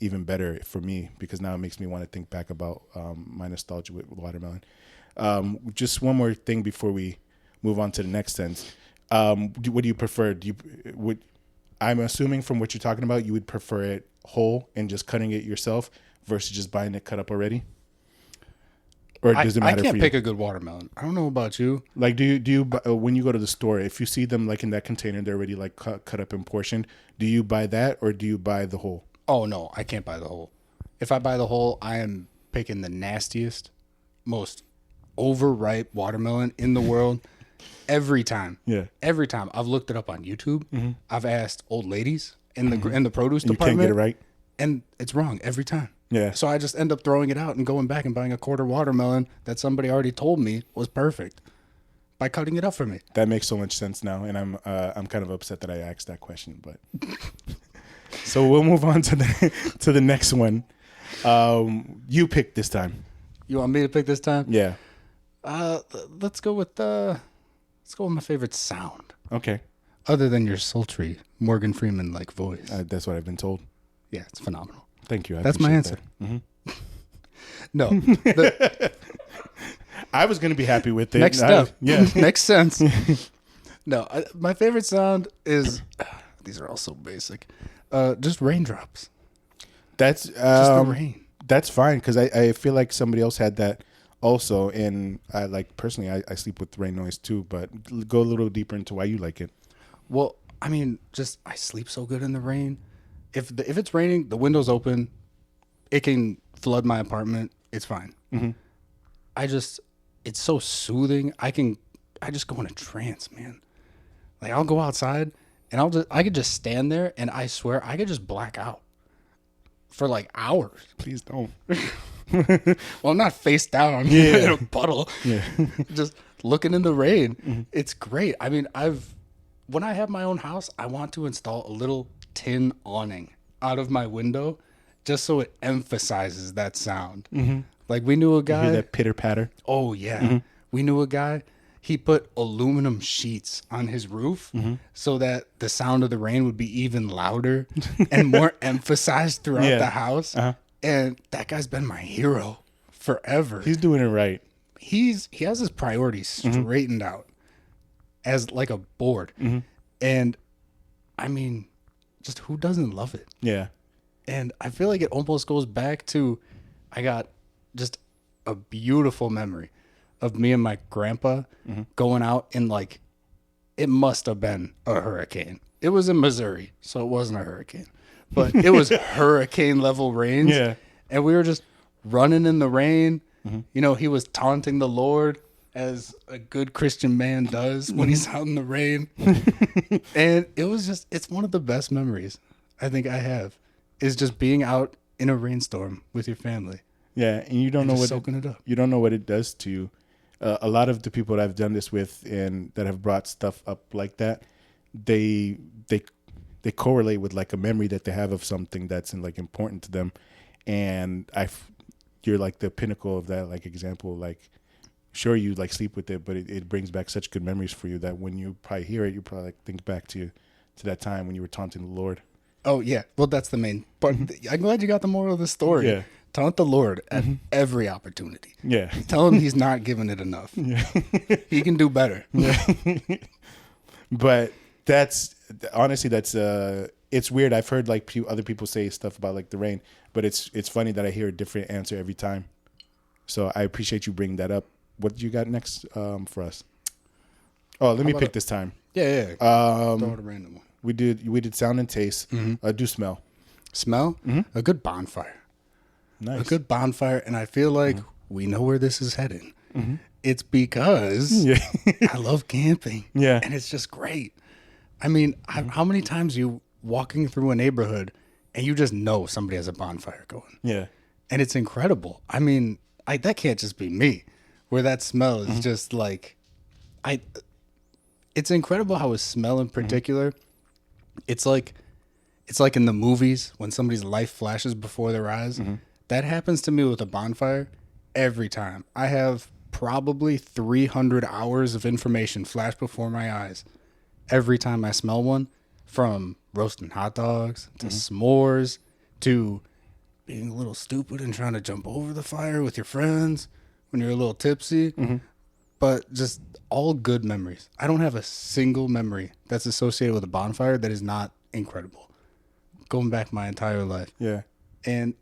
even better for me, because now it makes me want to think back about my nostalgia with watermelon. Just one more thing before we move on to the next sense. What do you prefer? I'm assuming from what you're talking about, you would prefer it whole and just cutting it yourself versus just buying it cut up already? Or does it matter for you? I can't pick a good watermelon. I don't know about you. Like, do you when you go to the store, if you see them like in that container, they're already like cut up and portioned, do you buy that or do you buy the whole? Oh, no, I can't buy the whole. If I buy the whole, I am picking the nastiest, most overripe watermelon in the world every time. Yeah. Every time. I've looked it up on YouTube. I've asked old ladies in the produce department. You can't get it right? And it's wrong every time. Yeah. So I just end up throwing it out and going back and buying a quarter watermelon that somebody already told me was perfect by cutting it up for me. That makes so much sense now, and I'm kind of upset that I asked that question, but so we'll move on to the next one. You pick this time. You want me to pick this time? Yeah. Let's go with my favorite sound. Okay. Other than your sultry Morgan Freeman like voice. That's what I've been told. Yeah, it's phenomenal. Thank you. That's my answer. No. I was going to be happy with it. Next step. Yeah. Makes sense. No, my favorite sound is, these are all so basic, just raindrops. That's Just the rain. That's fine, because I feel like somebody else had that also, and I like personally I sleep with rain noise too, but go a little deeper into why you like it. Well, I mean, just I sleep so good in the rain. If it's raining, the window's open, it can flood my apartment. It's fine. It's so soothing. I just go in a trance, man. Like I'll go outside and I could just stand there, and I swear I could just black out for like hours. Please don't. Well, I'm not face down in a puddle. Yeah. Just looking in the rain. It's great. I mean, when I have my own house, I want to install a little tin awning out of my window just so it emphasizes that sound. Like we knew a guy. You hear that pitter patter? Oh, yeah. We knew a guy. He put aluminum sheets on his roof so that the sound of the rain would be even louder and more emphasized throughout the house. And that guy's been my hero forever. He's doing it right. He has his priorities straightened out as like a board. And I mean, just who doesn't love it? Yeah. And I feel like it almost goes back to, I got just a beautiful memory of me and my grandpa going out in like, it must have been a hurricane. It was in Missouri, so it wasn't a hurricane, but it was hurricane level rains. Yeah. And we were just running in the rain. You know, he was taunting the Lord as a good Christian man does when he's out in the rain. And it's one of the best memories I think I have, is just being out in a rainstorm with your family. Yeah, and you don't know what soaking it up. You don't know what it does to you. A lot of the people that I've done this with and that have brought stuff up like that, they correlate with like a memory that they have of something that's like important to them, and you're like the pinnacle of that like example. Like, sure, you like sleep with it, but it brings back such good memories for you that when you probably hear it, you probably like think back to that time when you were taunting the Lord. Oh yeah, well that's the main part. I'm glad you got the moral of the story. Yeah. Taunt the Lord at every opportunity. Yeah. Tell him he's not giving it enough. Yeah. He can do better. Yeah. But that's it's weird. I've heard like other people say stuff about like the rain, but it's funny that I hear a different answer every time. So I appreciate you bringing that up. What you got next for us? Oh, let me pick this time. Yeah. Throw out a random one. We did sound and taste. Do smell. Smell? A good bonfire. Nice. A good bonfire, and I feel like we know where this is heading. It's because I love camping. Yeah. And it's just great. I mean, how many times you walking through a neighborhood and you just know somebody has a bonfire going? Yeah. And it's incredible. I mean, that can't just be me, where that smell is just like, it's incredible how a smell in particular, it's like in the movies when somebody's life flashes before their eyes. That happens to me with a bonfire every time. I have probably 300 hours of information flash before my eyes every time I smell one, from roasting hot dogs to s'mores to being a little stupid and trying to jump over the fire with your friends when you're a little tipsy. But just all good memories. I don't have a single memory that's associated with a bonfire that is not incredible. Going back my entire life. Yeah. And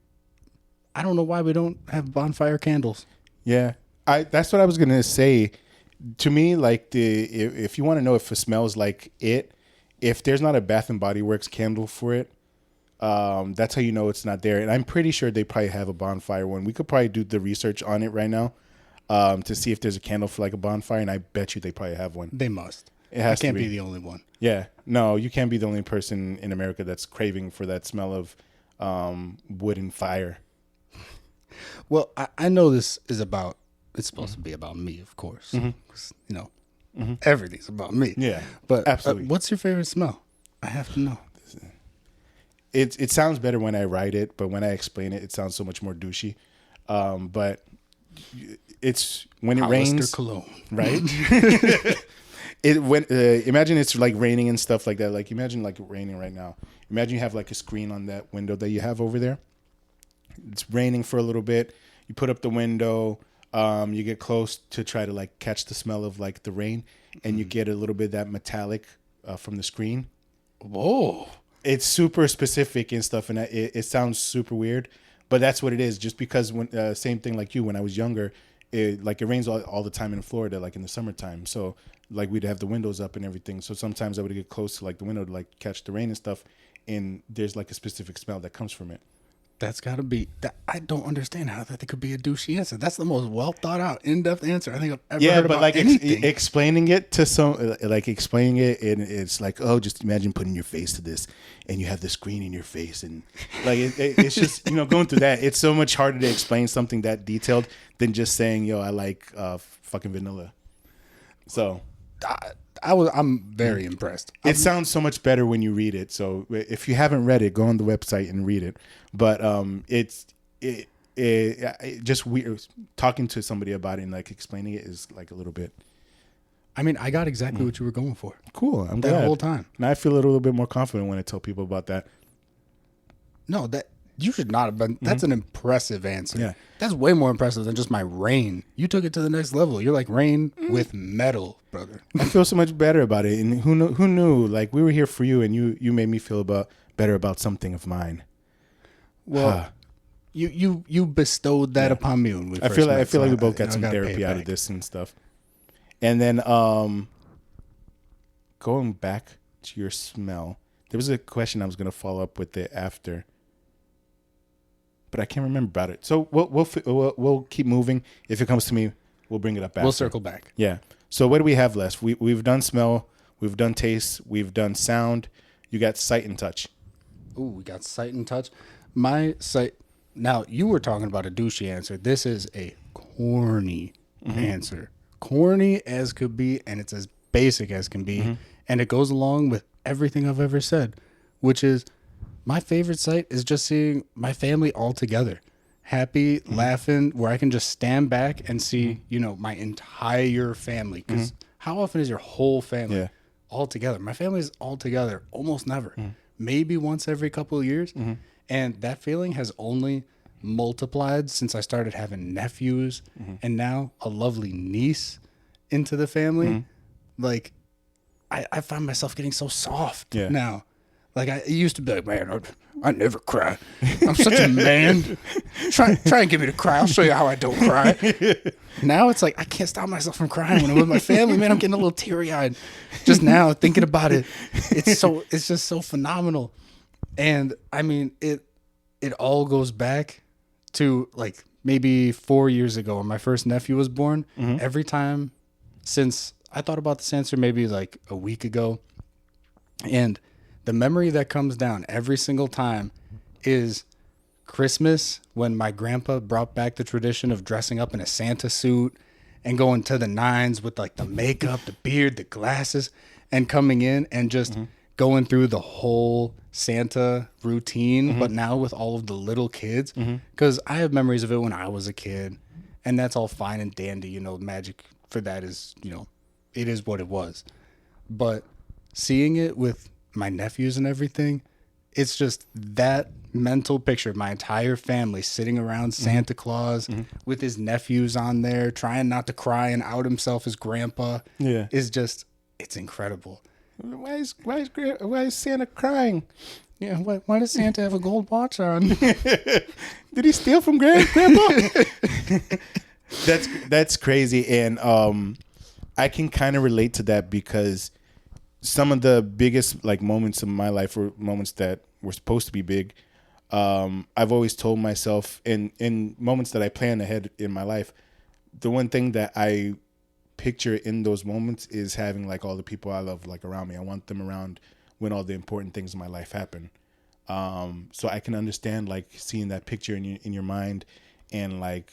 I don't know why we don't have bonfire candles. Yeah. That's what I was going to say. To me, like if you want to know if it smells like it, if there's not a Bath and Body Works candle for it, that's how you know it's not there. And I'm pretty sure they probably have a bonfire one. We could probably do the research on it right now to see if there's a candle for like a bonfire. And I bet you they probably have one. They must. It has I can't to be the only one. Yeah. No, you can't be the only person in America that's craving for that smell of wood and fire. Well, I know this is about, it's supposed to be about me, of course. 'Cause, you know, everything's about me. Yeah. But absolutely. What's your favorite smell? I have to know. It sounds better when I write it, but when I explain it, it sounds so much more douchey. But it's when it rains, Cologne. right? Imagine it's like raining and stuff like that. Like imagine like raining right now. Imagine you have like a screen on that window that you have over there. It's raining for a little bit. You put up the window. You get close to try to like catch the smell of like the rain, and you get a little bit of that metallic from the screen. Whoa. It's super specific and stuff, and it sounds super weird, but that's what it is. Just because when same thing like you, when I was younger, it rains all the time in Florida, like in the summertime. So like we'd have the windows up and everything. So sometimes I would get close to like the window to like catch the rain and stuff, and there's like a specific smell that comes from it. That's got to be, I don't understand how that could be a douchey answer. That's the most well thought out, in-depth answer I think I've ever heard about anything. Explaining it to explaining it, and it's like, oh, just imagine putting your face to this, and you have the screen in your face, and like it's just going through that. It's so much harder to explain something that detailed than just saying, yo, I like fucking vanilla. So I'm very impressed. It sounds so much better when you read it. So if you haven't read it, go on the website and read it. But it's just weird talking to somebody about it and like explaining it is like a little bit. I mean, I got exactly what you were going for. Cool. I'm that glad. Whole time. And I feel a little bit more confident when I tell people about that. No, that you should not have been. That's an impressive answer. Yeah. That's way more impressive than just my rain. You took it to the next level. You're like rain with metal, brother. I feel so much better about it. And who knew? Like we were here for you, and you made me feel better about something of mine. Well, you bestowed that upon me when we first I feel like we both got some therapy out of this and stuff. And then going back to your smell, there was a question I was going to follow up with it after, but I can't remember about it. So we'll keep moving. If it comes to me, we'll bring it up after. We'll circle back. Yeah. So what do we have left? We've done smell, we've done taste, we've done sound. You got sight and touch. Ooh, we got sight and touch. My sight. Now you were talking about a douchey answer. This is a corny answer. Corny as could be, and it's as basic as can be, and it goes along with everything I've ever said, which is my favorite sight is just seeing my family all together, happy, laughing, where I can just stand back and see, my entire family. Because how often is your whole family all together? My family is all together almost never, maybe once every couple of years, and that feeling has only multiplied since I started having nephews and now a lovely niece into the family. Like I find myself getting so soft now. Like I used to be like, man, I never cry. I'm such a man. Try and get me to cry. I'll show you how I don't cry. Now it's like I can't stop myself from crying when I'm with my family. Man, I'm getting a little teary eyed just now thinking about it. It's just so phenomenal. And I mean, it all goes back to like maybe 4 years ago when my first nephew was born, every time since I thought about this answer maybe like a week ago, and the memory that comes down every single time is Christmas when my grandpa brought back the tradition of dressing up in a Santa suit and going to the nines with like the makeup, the beard, the glasses, and coming in and just going through the whole Santa routine, but now with all of the little kids. Because I have memories of it when I was a kid, and that's all fine and dandy. You know, magic for that is, you know, it is what it was. But seeing it with my nephews and everything, it's just that mental picture of my entire family sitting around Santa Claus with his nephews on there, trying not to cry and out himself as grandpa. Yeah. Is just, it's incredible. Why is Santa crying? Yeah, why does Santa have a gold watch on? Did he steal from Grandpa? That's crazy, and I can kind of relate to that because some of the biggest like moments of my life were moments that were supposed to be big. I've always told myself in moments that I plan ahead in my life, the one thing that I picture in those moments is having like all the people I love like around me. I want them around when all the important things in my life happen. So I can understand like seeing that picture in your mind and like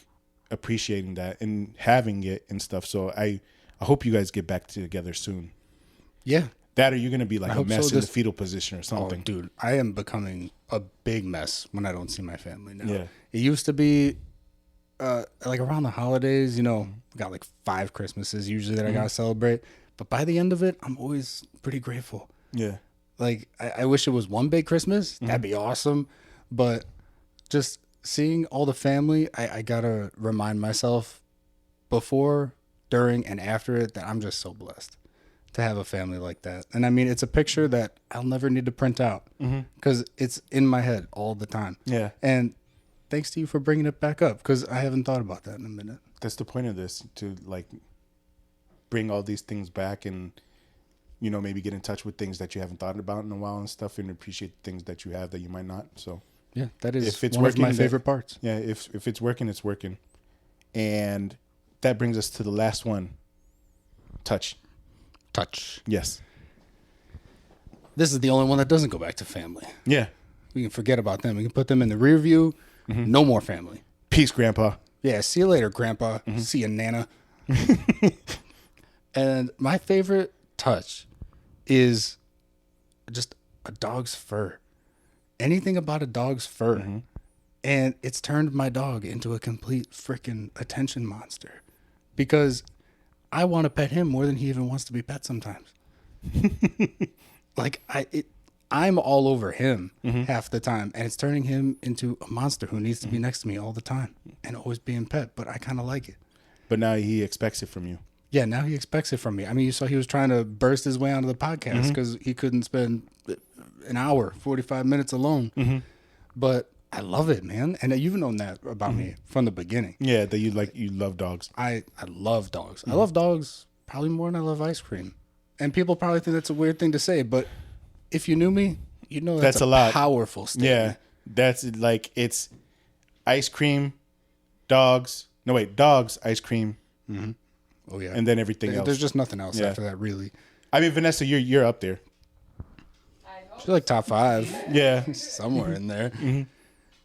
appreciating that and having it and stuff. So I hope you guys get back together soon. Yeah. That or you're going to be like a mess so. in the fetal position or something. Oh, dude, I am becoming a big mess when I don't see my family now. Yeah. It used to be like around the holidays, you know, we got like 5 Christmases usually that I got to celebrate. But by the end of it, I'm always pretty grateful. Yeah. Like, I wish it was one big Christmas. That'd be awesome. But just seeing all the family, I got to remind myself before, during, and after it that I'm just so blessed to have a family like that. And I mean, it's a picture that I'll never need to print out because it's in my head all the time. Yeah. And thanks to you for bringing it back up because I haven't thought about that in a minute. That's the point of this, to like bring all these things back and, you know, maybe get in touch with things that you haven't thought about in a while and stuff, and appreciate the things that you have that you might not. So yeah, that is if it's one working, of my favorite parts. Yeah, if it's working, it's working. And that brings us to the last one. Touch. Yes. This is the only one that doesn't go back to family. Yeah. We can forget about them. We can put them in the rear view. No more family. Peace, Grandpa. Yeah, see you later, Grandpa. See you, Nana. And my favorite touch is just a dog's fur. Anything about a dog's fur. And it's turned my dog into a complete freaking attention monster. Because I want to pet him more than he even wants to be pet sometimes. Like, I'm all over him half the time, and it's turning him into a monster who needs to be next to me all the time and always being pet, but I kind of like it. But now he expects it from you. Yeah, now he expects it from me. I mean, you saw he was trying to burst his way onto the podcast because he couldn't spend an hour, 45 minutes alone. But I love it, man. And you've known that about me from the beginning. Yeah, that you love dogs. I love dogs. I love dogs probably more than I love ice cream. And people probably think that's a weird thing to say, but if you knew me, you know that's a lot. Powerful statement. Yeah, that's like, it's ice cream, dogs. No, wait, dogs, ice cream. Oh, yeah. And then everything else. There's just nothing else after that, really. I mean, Vanessa, you're up there. She's like top 5. Yeah. Somewhere in there.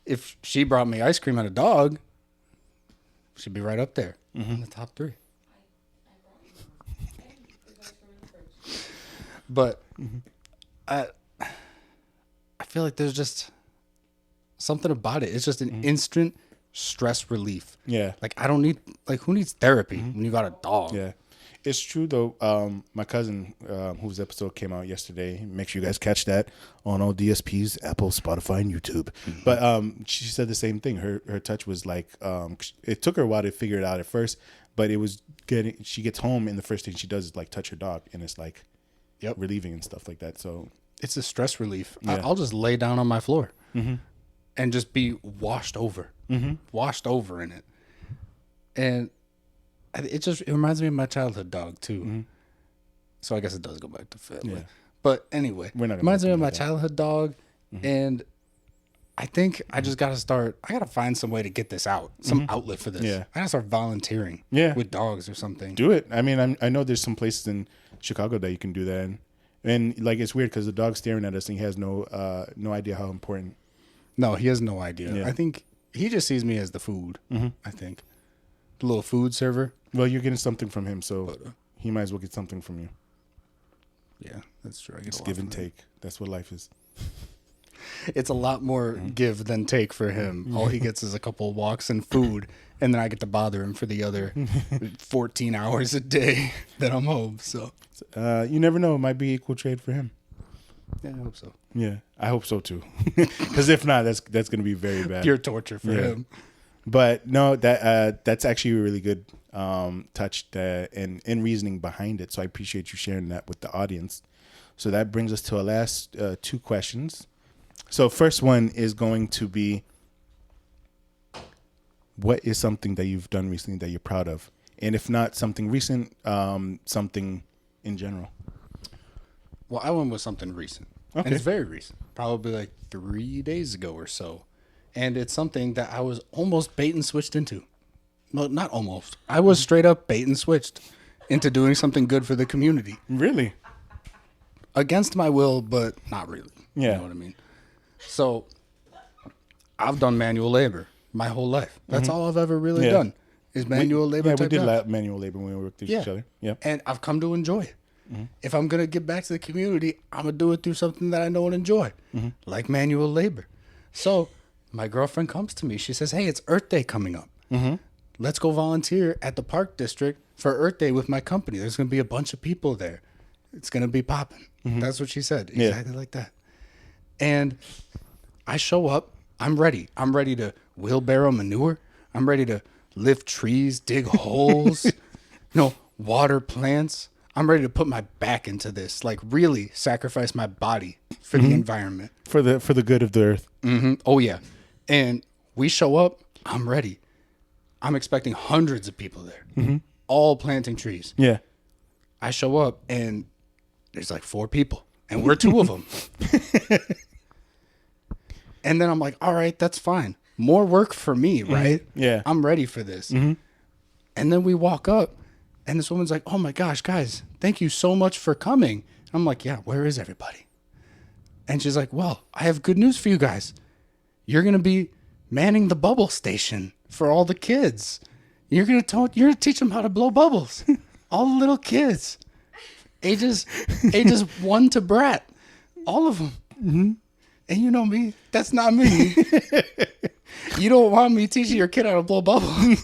If she brought me ice cream and a dog, she'd be right up there in the top 3. But I feel like there's just something about it. It's just an instant stress relief. Yeah. Like, I don't need, like, who needs therapy when you got a dog? Yeah. It's true, though. My cousin, whose episode came out yesterday, make sure you guys catch that on all DSPs, Apple, Spotify, and YouTube. But she said the same thing. Her touch was like, it took her a while to figure it out at first, but it was she gets home and the first thing she does is like touch her dog, and it's like relieving and stuff like that. So it's a stress relief. Yeah. I'll just lay down on my floor and just be washed over in it. And it reminds me of my childhood dog too. So I guess it does go back to family. Yeah. But anyway, We're not reminds me of my childhood dog, and I think I just got to start. I got to find some way to get this out, some outlet for this. Yeah. I got to start volunteering with dogs or something. Do it. I mean, I know there's some places in Chicago that you can do that in. And like, it's weird because the dog's staring at us and he has no idea how important. No, he has no idea. Yeah. I think he just sees me as the food, I think. The little food server. Well, you're getting something from him, so he might as well get something from you. Yeah, that's true. It's give and take. That's what life is. It's a lot more give than take for him. All he gets is a couple of walks and food, and then I get to bother him for the other 14 hours a day that I'm home. So you never know. It might be equal trade for him. Yeah, I hope so. Yeah, I hope so too. Because if not, that's going to be very bad. Pure torture for him. But no, that's actually a really good touch and reasoning behind it. So I appreciate you sharing that with the audience. So that brings us to our last two questions. So first one is going to be, what is something that you've done recently that you're proud of? And if not something recent, something in general. Well, I went with something recent. Okay. And it's very recent. Probably like 3 days ago or so. And it's something that I was almost bait and switched into. No, not almost. I was straight up bait and switched into doing something good for the community. Really? Against my will, but not really. Yeah. You know what I mean? So I've done manual labor my whole life. That's all I've ever really done is manual labor. Yeah, we did manual labor when we worked with each other. Yeah. And I've come to enjoy it. If I'm going to give back to the community, I'm going to do it through something that I know and enjoy, like manual labor. So my girlfriend comes to me. She says, hey, it's Earth Day coming up. Let's go volunteer at the Park District for Earth Day with my company. There's going to be a bunch of people there. It's going to be popping. That's what she said. Exactly like that. And I show up. I'm ready. I'm ready to wheelbarrow manure. I'm ready to lift trees, dig holes, water plants. I'm ready to put my back into this, like really sacrifice my body for the environment. For the good of the earth. Oh, yeah. And we show up. I'm ready. I'm expecting hundreds of people there, all planting trees. Yeah. I show up and there's like 4 people and we're 2 of them. And then I'm like, all right, that's fine. More work for me, right? Yeah. I'm ready for this. And then we walk up and this woman's like, oh my gosh, guys, thank you so much for coming. I'm like, yeah, where is everybody? And she's like, well, I have good news for you guys. You're going to be manning the bubble station for all the kids. You're going to teach them how to blow bubbles. All the little kids. Ages 1 to brat. All of them. And you know me, that's not me. You don't want me teaching your kid how to blow bubbles.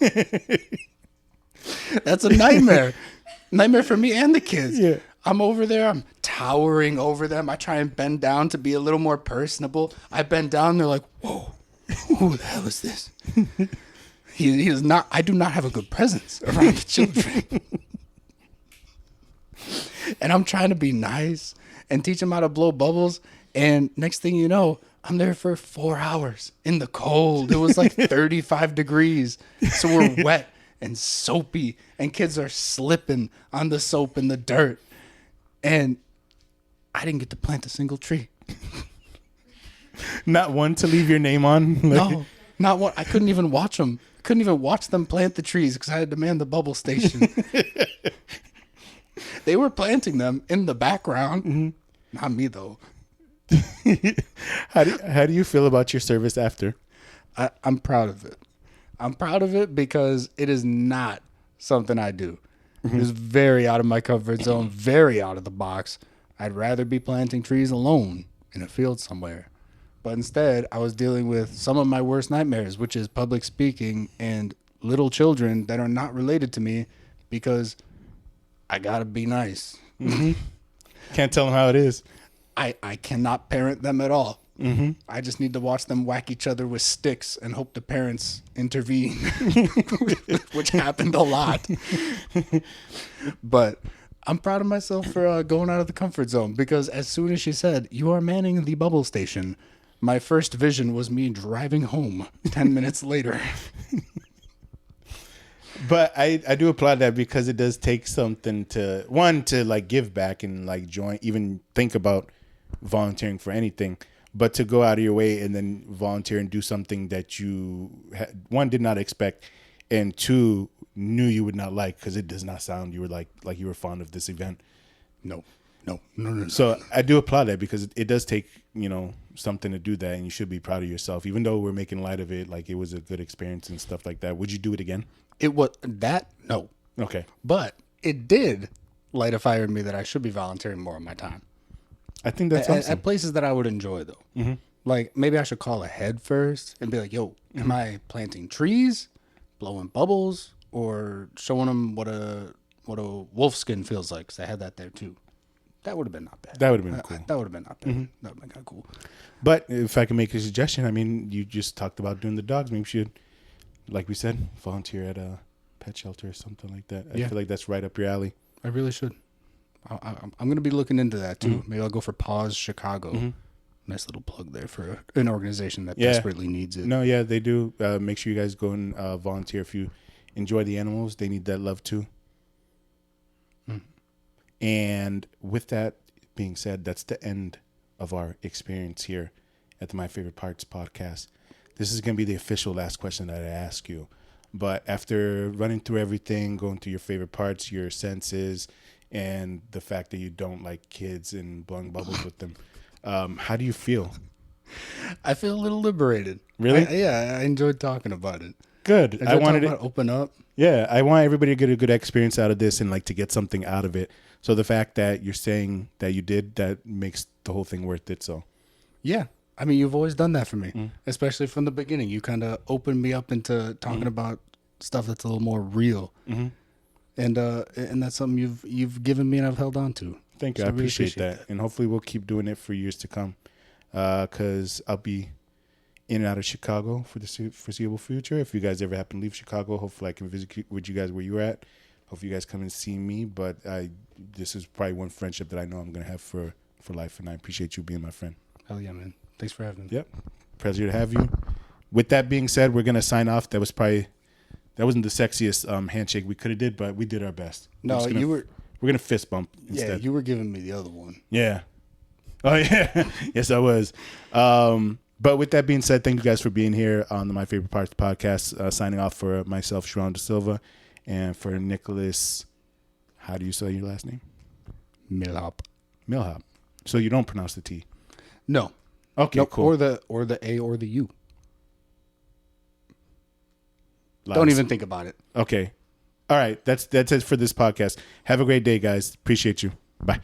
That's a nightmare. Nightmare for me and the kids. Yeah. I'm over there. I'm towering over them. I try and bend down to be a little more personable. I bend down. They're like, whoa, who the hell is this? He is not. I do not have a good presence around the children. And I'm trying to be nice and teach them how to blow bubbles. And next thing you know, I'm there for 4 hours in the cold. It was like 35 degrees. So we're wet and soapy, and kids are slipping on the soap in the dirt. And I didn't get to plant a single tree. Not one to leave your name on? No, not one. I couldn't even watch them. I couldn't even watch them plant the trees because I had to man the bubble station. They were planting them in the background. Not me, though. How do you feel about your service after? I'm proud of it. I'm proud of it because it is not something I do. It is very out of my comfort zone, very out of the box. I'd rather be planting trees alone in a field somewhere. But instead, I was dealing with some of my worst nightmares, which is public speaking and little children that are not related to me because I got to be nice. Can't tell them how it is. I cannot parent them at all. I just need to watch them whack each other with sticks and hope the parents intervene, which happened a lot. But I'm proud of myself for going out of the comfort zone because as soon as she said, you are manning the bubble station, my first vision was me driving home 10 minutes later. But I do applaud that because it does take something to like give back and like join, even think about volunteering for anything. But to go out of your way and then volunteer and do something that you, one, did not expect, and two, knew you would not like, because it does not sound you were like you were fond of this event. No. So I do applaud that, because it does take, something to do that, and you should be proud of yourself. Even though we're making light of it, like it was a good experience and stuff like that. Would you do it again? It was that? No. Okay. But it did light a fire in me that I should be volunteering more of my time. I think that's awesome. At places that I would enjoy, though. Mm-hmm. Like, maybe I should call ahead first and be like, yo, am I planting trees, blowing bubbles, or showing them what a wolf skin feels like? Because I had that there, too. That would have been not bad. That would have been cool. That would have been not bad. Mm-hmm. That would have been kind of cool. But if I can make a suggestion, I mean, you just talked about doing the dogs. Maybe you should, like we said, volunteer at a pet shelter or something like that. I feel like that's right up your alley. I really should. I'm going to be looking into that, too. Mm-hmm. Maybe I'll go for Paws Chicago. Mm-hmm. Nice little plug there for an organization that desperately needs it. No, yeah, they do. Make sure you guys go and volunteer if you enjoy the animals. They need that love, too. Mm. And with that being said, that's the end of our experience here at the My Favorite Parts podcast. This is going to be the official last question that I ask you. But after running through everything, going through your favorite parts, your senses, and the fact that you don't like kids and blowing bubbles with them, how do you feel? I feel a little liberated. Really? I enjoyed talking about it. Good. I wanted to open up. Yeah, I want everybody to get a good experience out of this and like to get something out of it. So the fact that you're saying that you did, that makes the whole thing worth it. So, yeah. I mean, you've always done that for me, especially from the beginning. You kind of opened me up into talking about stuff that's a little more real, and that's something you've given me and I've held on to. Thank you. So I appreciate that, and hopefully we'll keep doing it for years to come. Because I'll be in and out of Chicago for the foreseeable future. If you guys ever happen to leave Chicago, hopefully I can visit with you guys where you're at. Hopefully you guys come and see me. But this is probably one friendship that I know I'm gonna have for life, and I appreciate you being my friend. Hell yeah, man. Thanks for having me. Yep. Pleasure to have you. With that being said, we're going to sign off. That wasn't the sexiest handshake we could have did, but we did our best. No, we're going to fist bump instead. Yeah, you were giving me the other one. Yeah. Oh, yeah. Yes, I was. But with that being said, thank you guys for being here on the My Favorite Parts podcast. Signing off for myself, Sharon Da Silva, and for Nicholas, how do you say your last name? Milhaupt. Milhaupt. So you don't pronounce the T? No. Okay, cool. Or the A or the U. Lots. Don't even think about it. Okay. All right. That's it for this podcast. Have a great day, guys. Appreciate you. Bye.